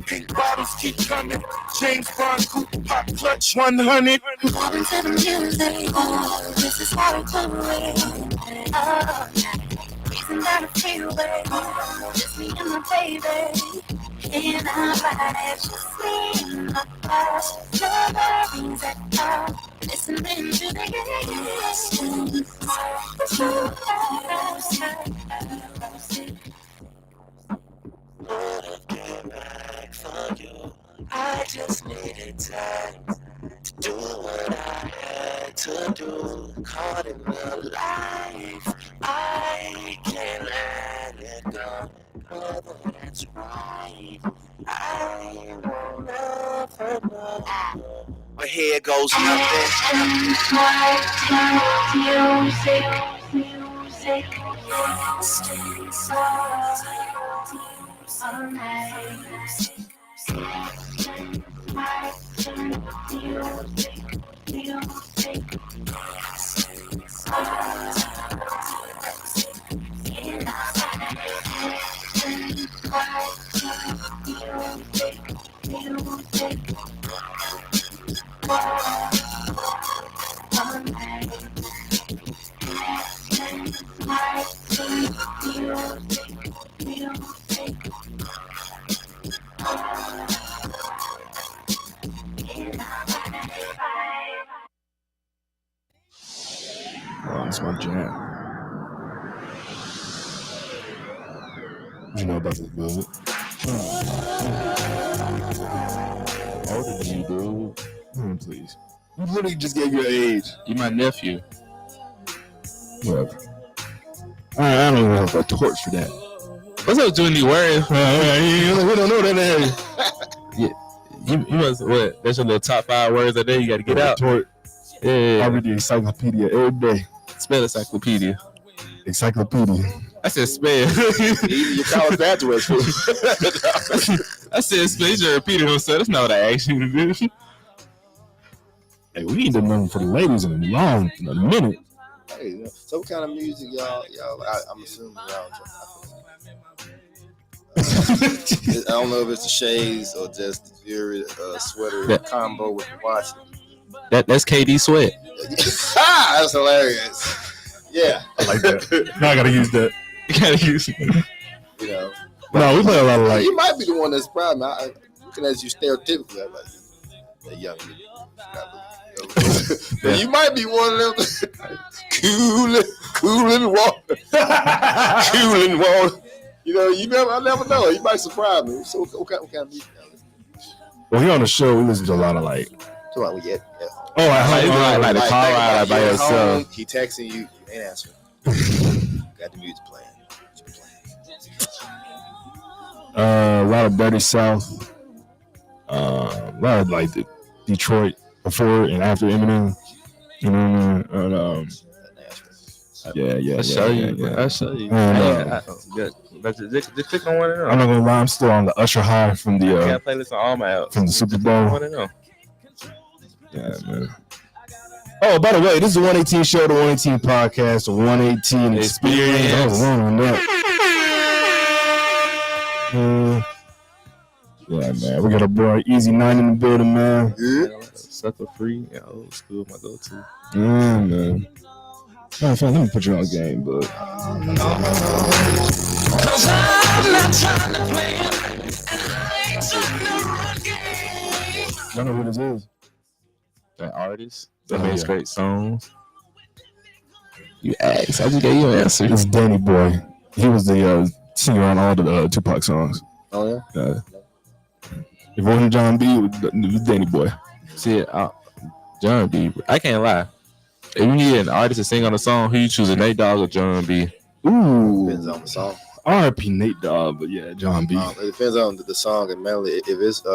Pink bottles keep coming. James Bond coupe pop clutch 100. Going to the music, oh, this is how we do it. Oh, reason down the freeway, just me and my baby. In our lives, just me and my boss. No worries at all. Listening to the I just needed time to do what I had to do. Caught in real life, I can't let it go. Whether that's right, I won't ever know. My head goes nothing. music, all night. Oh, that's my jam. What you know about this, bud? How old are you, dude? Please. You literally just gave your age. You my nephew. Whatever. I don't even have a torch for that. What's up, Junie? Words? We don't know that name. You must what? That's your little top 5 words a day. You got to get out. Torch. Yeah. I read the encyclopedia every day. Spell encyclopedia. Encyclopedia. I said spell. Your college graduates. I said spell. You should repeat it himself. That's not what I asked you to do. Hey, we ain't done nothing for the ladies in a minute. Hey, so what kind of music y'all I'm assuming y'all I don't know if it's the shades or just the Fury sweater combo with the watch. That's KD Sweat. That's hilarious. Yeah. I like that. Now I gotta use that. You gotta use it. You know. No, we play a lot of like. You might be the one that's problem. Looking at you stereotypically, I'm like that young nigga. You might be one of them cooling water. Cooling water. You know, I never know. You might surprise me. So what kind of music? Well, here on the show, we listen to a lot of like. Yeah. Oh, like the car ride by yourself. He texting you ain't answering. Got the music playing. A lot of Dirty South. A lot of like the Detroit before and after Eminem. You know what I mean? Yeah. I'll show you. Just click on one of them. I'm not gonna lie, I'm still on the Usher high from the I got playlist on all my apps. from the Super Bowl. One of them. Yeah, man. Oh, by the way, this is the 118 show, the 118 podcast, the 118 experience. I was wrong on that. Yeah, man. We got a boy Easy 9 in the building, man. Sucker free and old school, my go-to. Yeah, man. Oh, fine, let me put you on game, bud. Y'all know who this is? That artist that makes great songs. You asked. I just gave you an answer. It's Danny Boy. He was the singer on all the Tupac songs. Oh, yeah? If it wasn't John B, it was Danny Boy. See, John B. I can't lie. If you need an artist to sing on a song, who you choosing, Nate Dogg or John B? Ooh. Depends on the song. R.I.P. Nate Dogg, but yeah, John B. It depends on the song and melody. If it's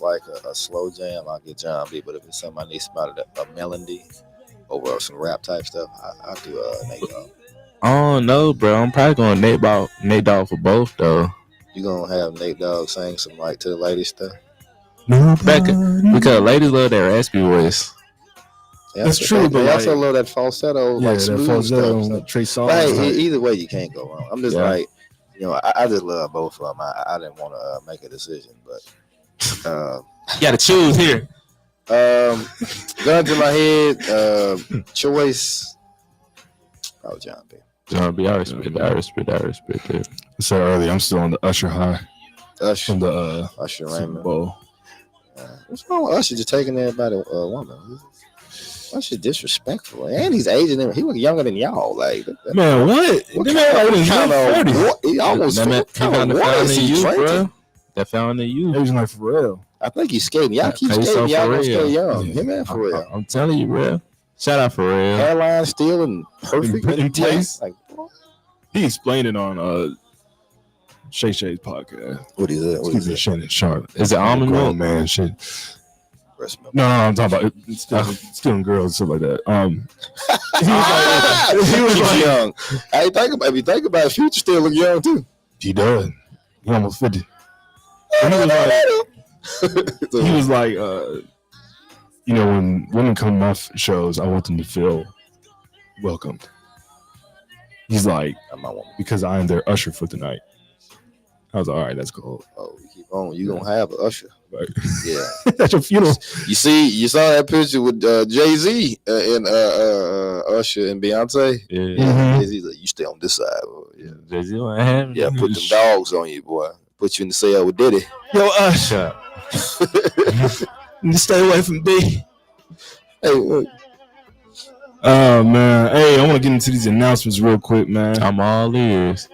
like a slow jam, I'll get John B. But if it's something I need somebody a melody over some rap type stuff, I'll do Nate Dogg. Oh no, bro. I'm probably going Nate Dogg for both though. You gonna have Nate Dogg sing some like to the ladies stuff? Because ladies love that raspy voice. That's true, but they also love that falsetto, like smooth falsetto, stuff. like Trey Songz. But hey, either way, you can't go wrong. I'm just like, I just love both of them. I didn't want to make a decision, but you got to choose here. Gun to my head, choice. Oh, John B. John B. I respect it. I said earlier, I'm still on the Usher high. Usher from the Usher Super Raymond. Bowl. What's wrong with Usher just taking everybody woman? Usher disrespectful, and he's aging him. He was younger than y'all. Like, man, what? What kind of he almost that found in you, bro. That found in you. Aging like for real. I think he's skating. Y'all keep skating. Y'all gonna stay young. Yeah. Man, for real. I'm telling you, bro. Shout out for real. Hairline still in perfect in place. Like, he explained it on Shay Shay's podcast. What is it? What is it? Shannon Sharp. Is it almond milk? Man, shit. No, I'm talking about still in girls and stuff like that. He was like young. If you think about it, Future still look young too. He does. He almost 50. He was like, when women come to my shows, I want them to feel welcomed. He's like, because I am their usher for tonight. I was like, all right, that's cool. Oh, you keep on. You gonna have an usher. Right. Yeah. That's your funeral. You saw that picture with Jay-Z and Usher and Beyonce. Yeah. Mm-hmm. Jay-Z's like, you stay on this side. Yeah. Jay-Z want to have Yeah, put them dogs on you, boy. Put you in the cell with Diddy. Yo, Usher. Stay away from B. Hey, look. Oh, man. Hey, I want to get into these announcements real quick, man. I'm all ears.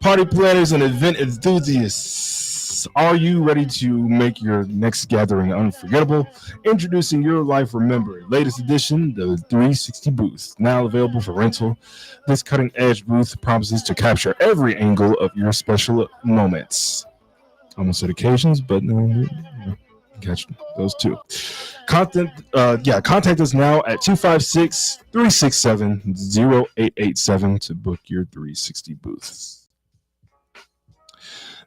Party planners and event enthusiasts, are you ready to make your next gathering unforgettable? Introducing Your Life Remembered, latest edition, the 360 booth, now available for rental. This cutting-edge booth promises to capture every angle of your special moments. Almost at occasions, but catch those too. Contact us now at 256-367-0887 to book your 360 booths.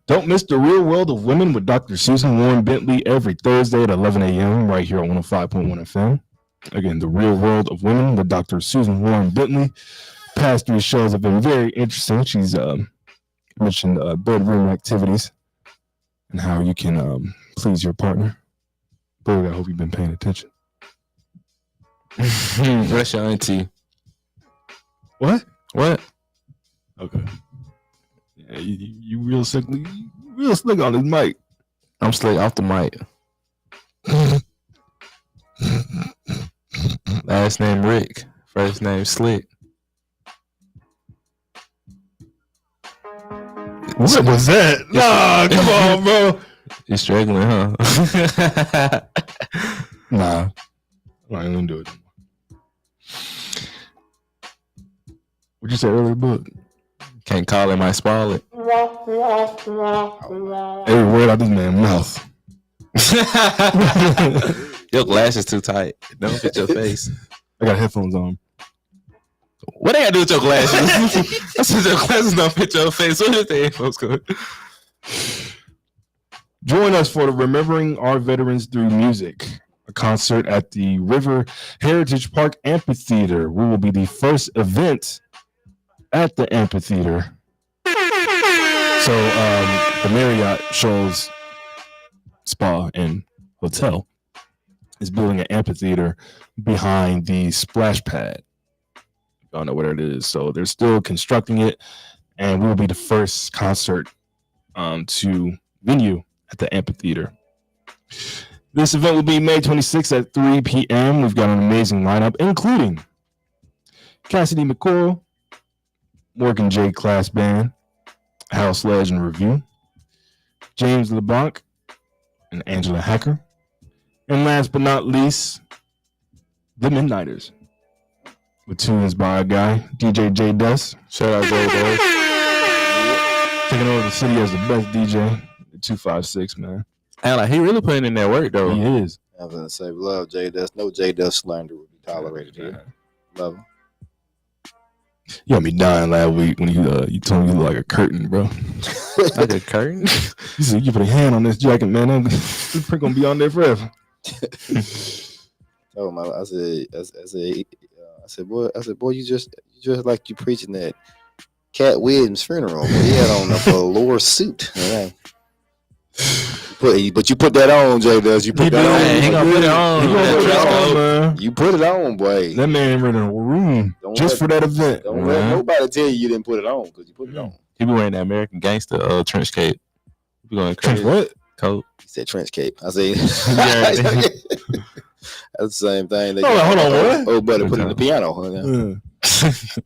Don't miss The Real World of Women with Dr. Susan Warren Bentley every Thursday at 11 a.m. right here on 105.1 FM. Again, The Real World of Women with Dr. Susan Warren Bentley. Past three shows have been very interesting. She's mentioned bedroom activities and how you can please your partner. But I hope you've been paying attention. That's your auntie. What? Okay. Yeah, you real slick on this mic. I'm slick off the mic. Last name Rick. First name Slick. What was that? Nah, come on, bro. You struggling, huh? Nah. I ain't gonna do it. What'd you say earlier, book? Can't call it my Sparlet. Every word out this man's mouth. Your glasses too tight. Don't fit your face. I got headphones on. What they got to do with your glasses? I said your glasses don't fit your face. What is the headphones called? Join us for the Remembering Our Veterans Through Music, a concert at the River Heritage Park Amphitheater. We will be the first event at the amphitheater. So the Marriott Shoals Spa and Hotel is building an amphitheater behind the splash pad. I don't know where it is. So they're still constructing it, and we'll be the first concert to venue at the amphitheater. This event will be May 26th at 3 p.m. We've got an amazing lineup, including Cassidy McCoral, Morgan J. Class Band, House Legend Review, James LeBlanc, and Angela Hacker. And last but not least, the Midnighters. with tunes by our guy, DJ J Dust. Shout out J Dust. Taking over the city as the best DJ. 256, man. And like he really putting in that work though. He is. I was gonna say, love J Dust. No J Dust slander would be tolerated here. Love him. You got me dying last week when you told me you look like a curtain, bro. Like a curtain. You said you put a hand on this jacket, man. This print gonna be on there forever. Oh my! I said, boy, you just like you preaching that Cat Williams funeral. He had on a velour suit. Right? But you put that on, Jay does. You put that on. He gonna put it on. Man. You put it on, boy. That man rented a room for that event. Don't let nobody tell you didn't put it on because you put it on. He be wearing that American Gangster trench cape. He be going crazy. What? Coat. He said trench cape. I say that's the same thing. Hold on, what? Oh, buddy, put it in the piano. Huh?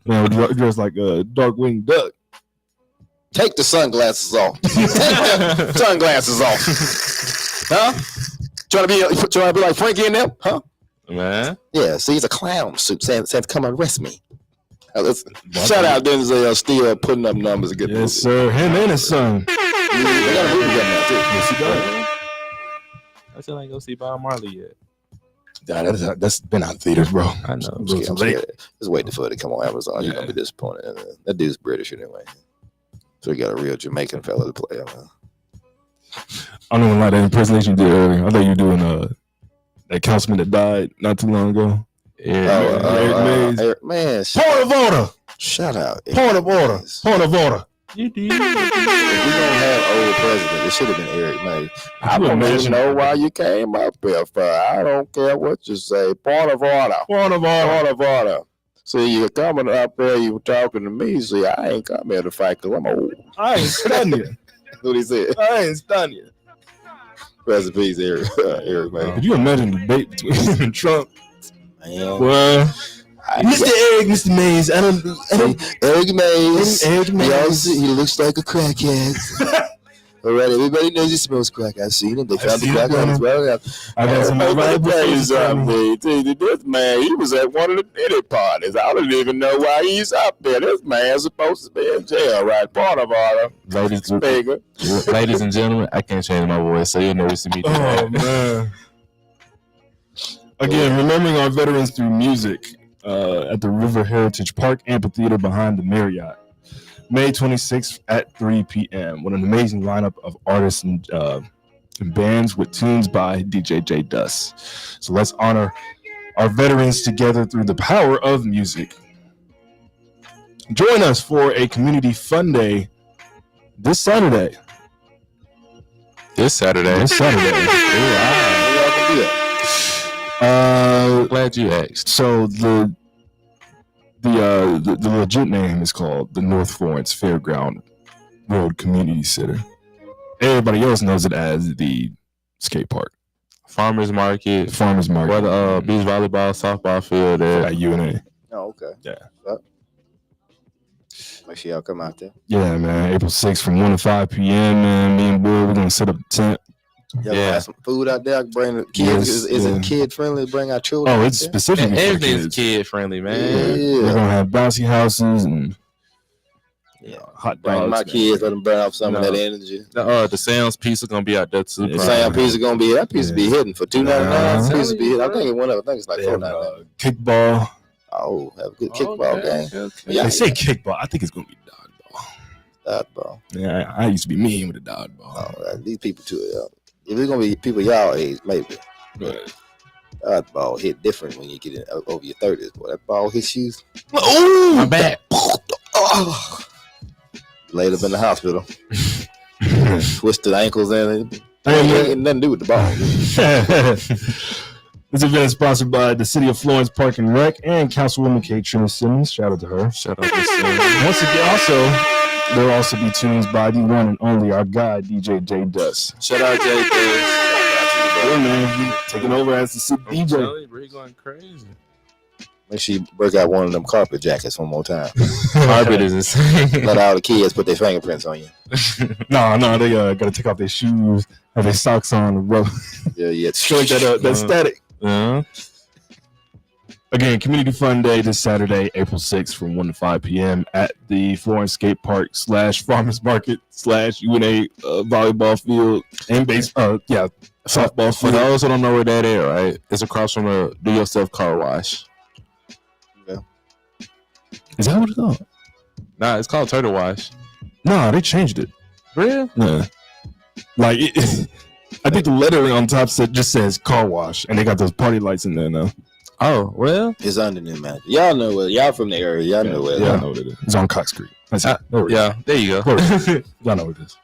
Man, dressed like a dark winged duck. Take the sunglasses off. Take the sunglasses off. Huh? Trying to be like Frankie and them? Huh? Man. Yeah, see, it's a clown suit saying come arrest me. Shout out Denzel still putting up numbers to get yes, sir. Him and his son. They got a movie coming out too. Yes, he does. I still ain't go see Bob Marley yet. That's been out in theaters, bro. I know. I'm scared. Just waiting for it to come on Amazon. You're gonna be disappointed. That dude's British anyway. So we got a real Jamaican fella to play. I don't even like that impersonation you did earlier. I thought you were doing that councilman that died not too long ago. Eric Mays. Point of order. Shut out. Point of order. Point of order. You did. If we don't have old president, it should have been Eric Mays. I don't even know why you came up here for. I don't care what you say. Point of order. Point of order. Point of order. See, you're coming up there, you talking to me. See, I ain't come here to fight because I'm old. I ain't stunned you. That's what he said. I ain't stunned you. Rest in peace, Eric Mays. Could you imagine the debate between him and Trump? Man. Well, Mr. Mays, I don't Eric Mays. Eric Mays. He looks like a crackhead. All right, everybody knows he smells crack. I've seen him. They found the crack on his well. I got some This man, he was at one of the pity parties. I don't even know why he's up there. This man's supposed to be in jail, right? Part of order. Ladies and gentlemen, I can't change my voice, so you'll never see me do that. Oh, man. Again, remembering our veterans through music at the River Heritage Park Amphitheater behind the Marriott. May 26th at 3 p.m. with an amazing lineup of artists and bands with tunes by DJ J Dust. So let's honor our veterans together through the power of music. Join us for a community fun day this Saturday. This Saturday. Glad you asked. So the legit name is called the North Florence Fairground Road Community Center. Everybody else knows it as the skate park. Farmers Market. Where the beach volleyball, softball field at UNA. Oh, okay. Yeah. Make sure y'all come out there. Yeah, man. April 6th from 1 to 5 p.m., man. Me and Boy, we're going to set up a tent. Y'all have some food out there. Bring the kids. Is it kid friendly? Bring our children. Oh, it's specifically everything's kid friendly, man. Yeah. We're gonna have bouncy houses and hot dogs. Bring my kids. Let them burn off some of that energy. The Sam's pizza gonna be out there too. The Sam's pizza gonna be that pizza be hitting for $2.99. Pizza be hitting. I think it went up. I think it's like $4.99. Kickball. Oh, have a good kickball game. Okay. They say kickball. I think it's gonna be dodgeball. Yeah, I used to be mean with the dodgeball. Oh, these people too. If it's gonna be people y'all age, maybe. Right. That ball hit different when you get in over your 30s. Boy, that ball hits you. Oh, my back. Oh. Laid up in the hospital. Twisted ankles and ain't nothing to do with the ball. This event is sponsored by the City of Florence Park and Rec and Councilwoman Kate Trina Simmons. Shout out to her. Shout out to Simmons. Once again, also, there will also be tunes by the one and only our guy, DJ J Dust. Shout out J Dust. Yeah, man, he taking over as the city DJ. We're going crazy. Make sure you break out one of them carpet jackets one more time. Carpet is insane. Let all the kids put their fingerprints on you. No, they gotta take off their shoes, have their socks on, rub. Yeah. Straight that static. Again, Community Fun Day this Saturday, April 6th from 1 to 5 p.m. at the Florence Skate Park / Farmers Market / UNA volleyball field and softball For field. those who don't know where that is, right? It's across from a do-yourself car wash. Yeah. Is that what it's called? Nah, it's called Turtle Wash. No, they changed it. Really? Yeah. Like, I think the lettering on top just says car wash, and they got those party lights in there now. Oh, well. It's under new management. Y'all know where. Y'all from the area. Y'all know where. Yeah, I know what it is. It's on Cox Creek. That's it. Yeah, there you go. Y'all know what it is.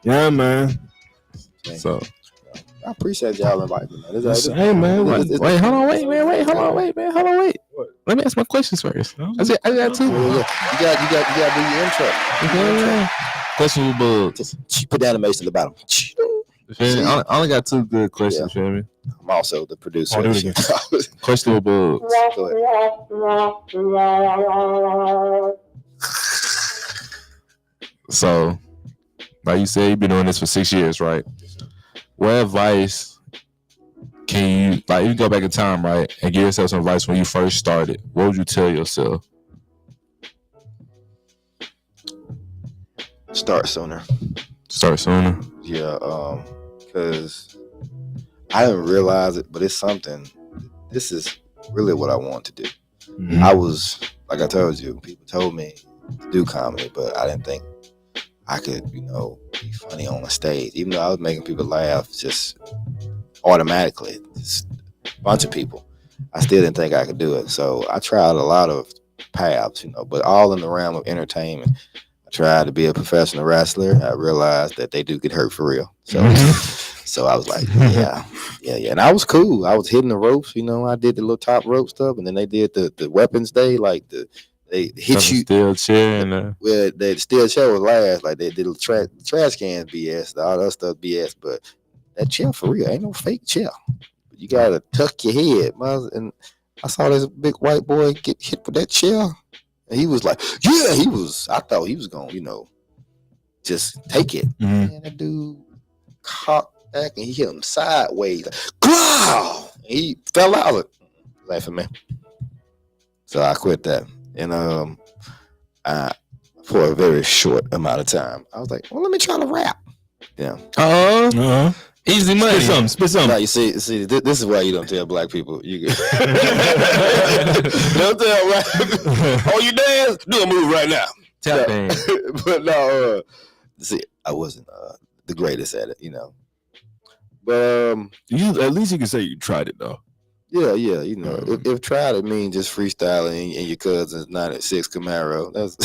Yeah, man. So, I appreciate y'all inviting me. Hey, man. wait, hold on, wait, man. Let me ask my questions first. I got two. You got to do your intro. Questionable bugs. Just put the animation at the bottom. I only got two good questions, feel me? I'm also the producer. Oh, do it again. Questionable bugs. Go ahead. So, like you said, you've been doing this for 6 years, right? What advice can you, like, you go back in time, right, and give yourself some advice when you first started? What would you tell yourself? Start sooner. Start sooner. Yeah, because I didn't realize it, but it's something. This is really what I want to do. Mm-hmm. I was, like I told you, people told me to do comedy, but I didn't think I could, be funny on the stage. Even though I was making people laugh just automatically, just a bunch of people, I still didn't think I could do it. So I tried a lot of paths, but all in the realm of entertainment. I tried to be a professional wrestler. I realized that they do get hurt for real. So I was like, yeah. And I was cool. I was hitting the ropes, I did the little top rope stuff, and then they did the weapons day, like they hit you. Steel chair and Well, the steel chair was last, like they did the trash cans BS, all that stuff BS, but that chair for real, ain't no fake chair. You gotta tuck your head, man. And I saw this big white boy get hit with that chair, and he was like, yeah, I thought he was gonna, just take it. Mm-hmm. And that dude cocked back and he hit him sideways. Like, Glow! He fell out. Laughing, man. So I quit that. And for a very short amount of time, I was like, well, let me try to rap. Yeah. Easy money. Spit something. Now, you see, this is why you don't tell black people. You don't tell black people. Oh, you dance? Do a move right now. Tap dance. But no, see, I wasn't the greatest at it, But At least you can say you tried it, though. yeah, if try to mean just freestyling in your cousin's 96 Camaro, that's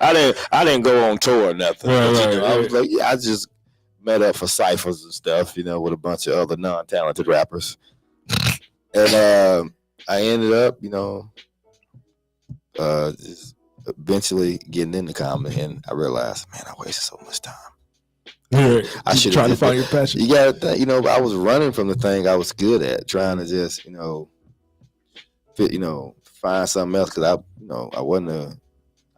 I didn't go on tour or nothing. Right. I was like, I just met up for ciphers and stuff, with a bunch of other non-talented rappers, and I ended up, just eventually getting into comedy, and I realized, man, I wasted so much time. Yeah, I should try to find your passion. You gotta think, I was running from the thing I was good at, trying to just, find something else, because I wasn't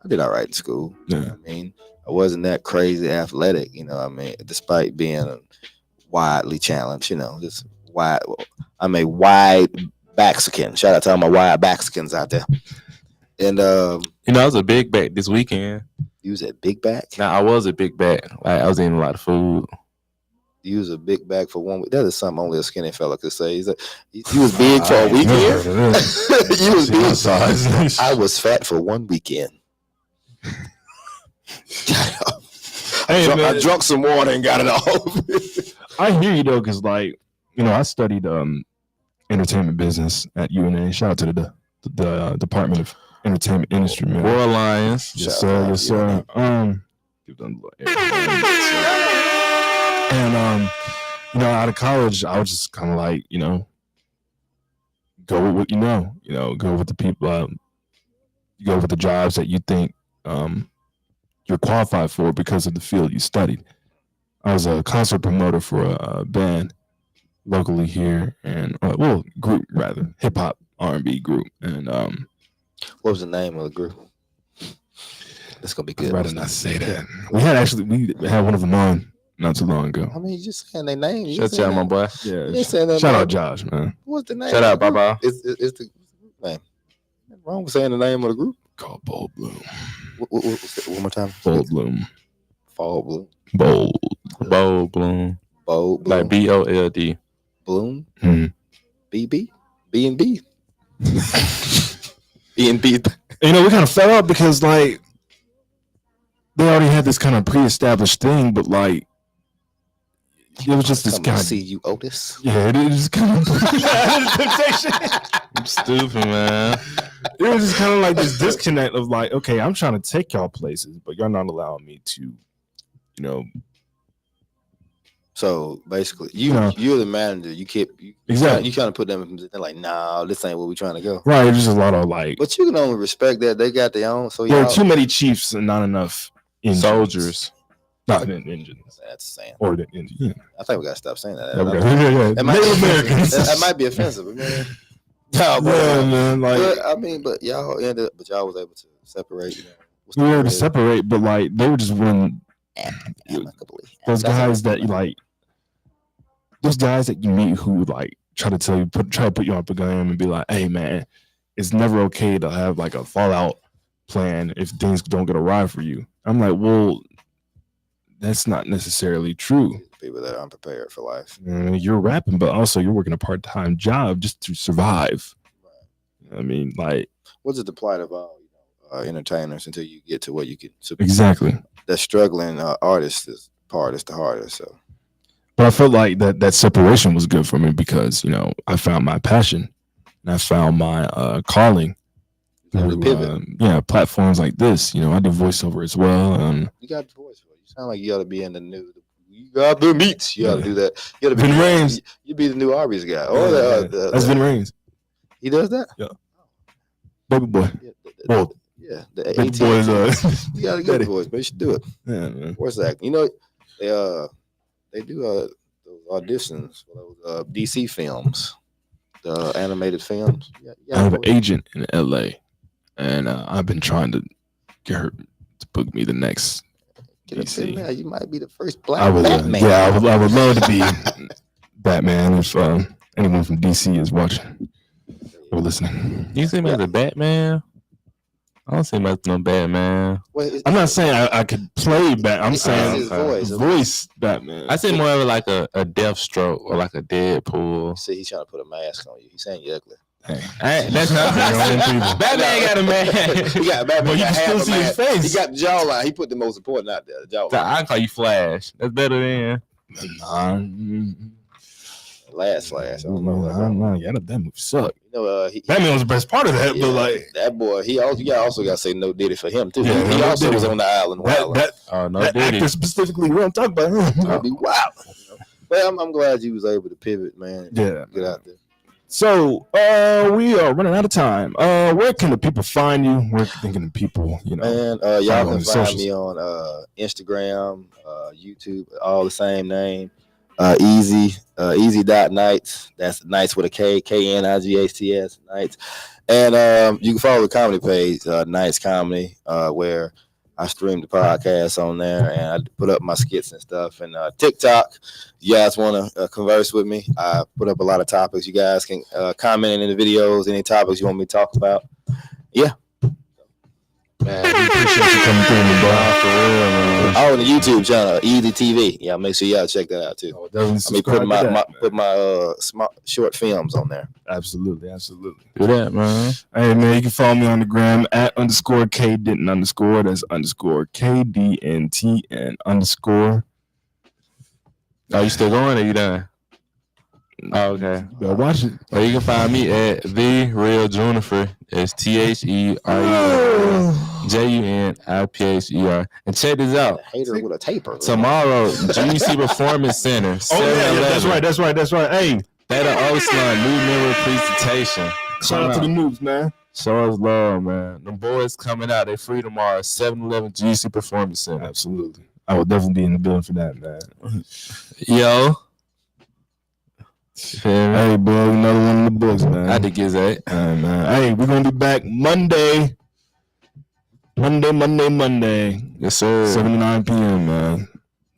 I did all right in school. Yeah. I wasn't that crazy athletic, despite being widely challenged, just wide. I'm a wide Mexican. Shout out to all my wide Mexicans out there. And I was a big back this weekend. You was a big back? Now I was a big back. Like I was eating a lot of food. You was a big back for 1 week. That is something only a skinny fella could say. You was big for a weekend. You was big. I was fat for 1 weekend. I drunk some water and got it off. I hear you though, because I studied entertainment business at UNA. Shout out to the Department of Entertainment Industry, man. War Lions. Yes, sir. Yes, sir. Give them a little air. And out of college, I was just kind of like, go with what go with the people, go with the jobs that you think you're qualified for because of the field you studied. I was a concert promoter for a band locally here, and group rather, hip hop R&B group. And what was the name of the group? That's gonna be good. I'd rather not say that. We had one of them on not too long ago. I mean, you just saying their name. You Shut saying out, my that- boy. Yeah, You ain't saying that shout name. out Josh, man. What's the name? Shout of out, the group? Baba. It's the name. Nothing wrong with saying the name of the group. Called Bold Bloom. One more time. Bold Bloom. Fall Bloom. Bold. Bold Bloom. Bold Bloom. Like BOLD. Bloom. Hmm. BB. B&B. B&B. You know, we kind of fell out because like they already had this kind of pre-established thing, but like it was just this Come to kind see of you, Otis. yeah, it was kind of temptation. I'm stupid, man. It was just kind of like this disconnect of like, okay, I'm trying to take y'all places, but y'all not allowing me to, you know. So basically, know. you're the manager. You Exactly. You trying to put them in position like, nah, this ain't where we trying to go. Right, it's just a lot of like But you can only respect that they got their own. So there y'all, are too many chiefs and not enough engines. Soldiers. Not engines. that's saying. Or the engine. Yeah. I think we gotta stop saying that. Yeah. That might be Native offensive. Americans. That might be offensive, man. No, Yeah, man. Like but y'all ended up, but y'all was able to separate. You know, we were able to separate, but like they were just willing. amicably. Those That's guys what- that you like, those guys that you meet who like try to tell you, try to put you on a game and be like, "Hey, man, it's never okay to have like a fallout plan if things don't get awry for you." I'm like, well, that's not necessarily true. People that are unprepared for life. You're rapping, but also you're working a part-time job just to survive. I mean, like, What's it the plight of all entertainers until you get to what you can? exactly. That struggling artist is the hardest. So But I felt like that separation was good for me because, you know, I found my passion and I found my calling. you pivot. Platforms like this. You know, I do voiceover as well. You got the voice for it. You sound like you ought to be in the new. You got the meats. You ought to do that. You ought to be Vin Rames. You be the new Arby's guy. That's Vin Rames. He does that. Baby boy. Well, The baby AT&T. boy is You got a good voice, but you should do it. yeah, man. Voice acting. You know, they do those auditions for those DC films, the animated films. I have an agent in LA, and I've been trying to get her to book me the next DC. Now, you might be the first black I would, Batman. I would love to be Batman if anyone from DC is watching or listening. You see me as a Batman? I don't see him as no Batman. I'm not saying I could play Batman. I'm saying his voice. voice Batman. I see more of like a Deathstroke or like a Deadpool. See, he's trying to put a mask on you. He's saying you're ugly. That's not Batman got a man. He got Batman. But you got can still half a see his mask. face. He got the jawline. He put the most important out there. The jawline. I can call you Flash. That's better than. Last Flash. I don't know. Yeah, that movie sucked. You know, Batman was the best part of that, but like that boy, you also got to say no Diddy for him too. Yeah, he no also Diddy. was on the island. that No Diddy. actor specifically, we don't talk about him. That'd be wild. But I'm glad you was able to pivot, man. Yeah. Get out there. So we are running out of time. Where can the people find you? Where can the people, you know? Man, follow y'all on can the find socials. me on YouTube, all the same name. Easy.nights. That's nights with a K, KNIGHTS, nights. And you can follow the comedy page, Nights Comedy, where I stream the podcast on there and I put up my skits and stuff. And TikTok, you guys want to converse with me, I put up a lot of topics. You guys can comment in the videos, any topics you want me to talk about. Yeah. Man, we appreciate you coming through, man, bro. For real, man. Oh, and the YouTube channel, Easy TV. Yeah, make sure y'all check that out too. Definitely Put subscribe to my that. small short films on there. Absolutely. Do that, man. Hey, man, you can follow me on the gram at _KDenton_. That's _KDNTN_. Oh, you still going or you done? Oh, okay. Go watch it. Well, you can find me at The Real Juniper. It's TheRealJuniper. And check this out. A hater with a taper. Tomorrow, GC Performance Center. Oh, yeah, that's right. Hey, That'll Oslan new member presentation. shout out to the noobs, man. Show us love, man. The boys coming out. They free tomorrow. 7-Eleven GC Performance Center. Absolutely. I will definitely be in the building for that, man. Yo. Hey, bro, another one in the books, man. I think it's that. Man. Hey, we're gonna be back Monday. Monday. Yes, sir. 7 to 9 p.m., man.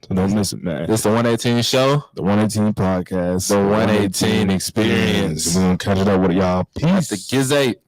So So don't miss it, man. This the 118 show. The 118 podcast. The 118 experience. We're going to catch it up with y'all. Peace. The Giz 8.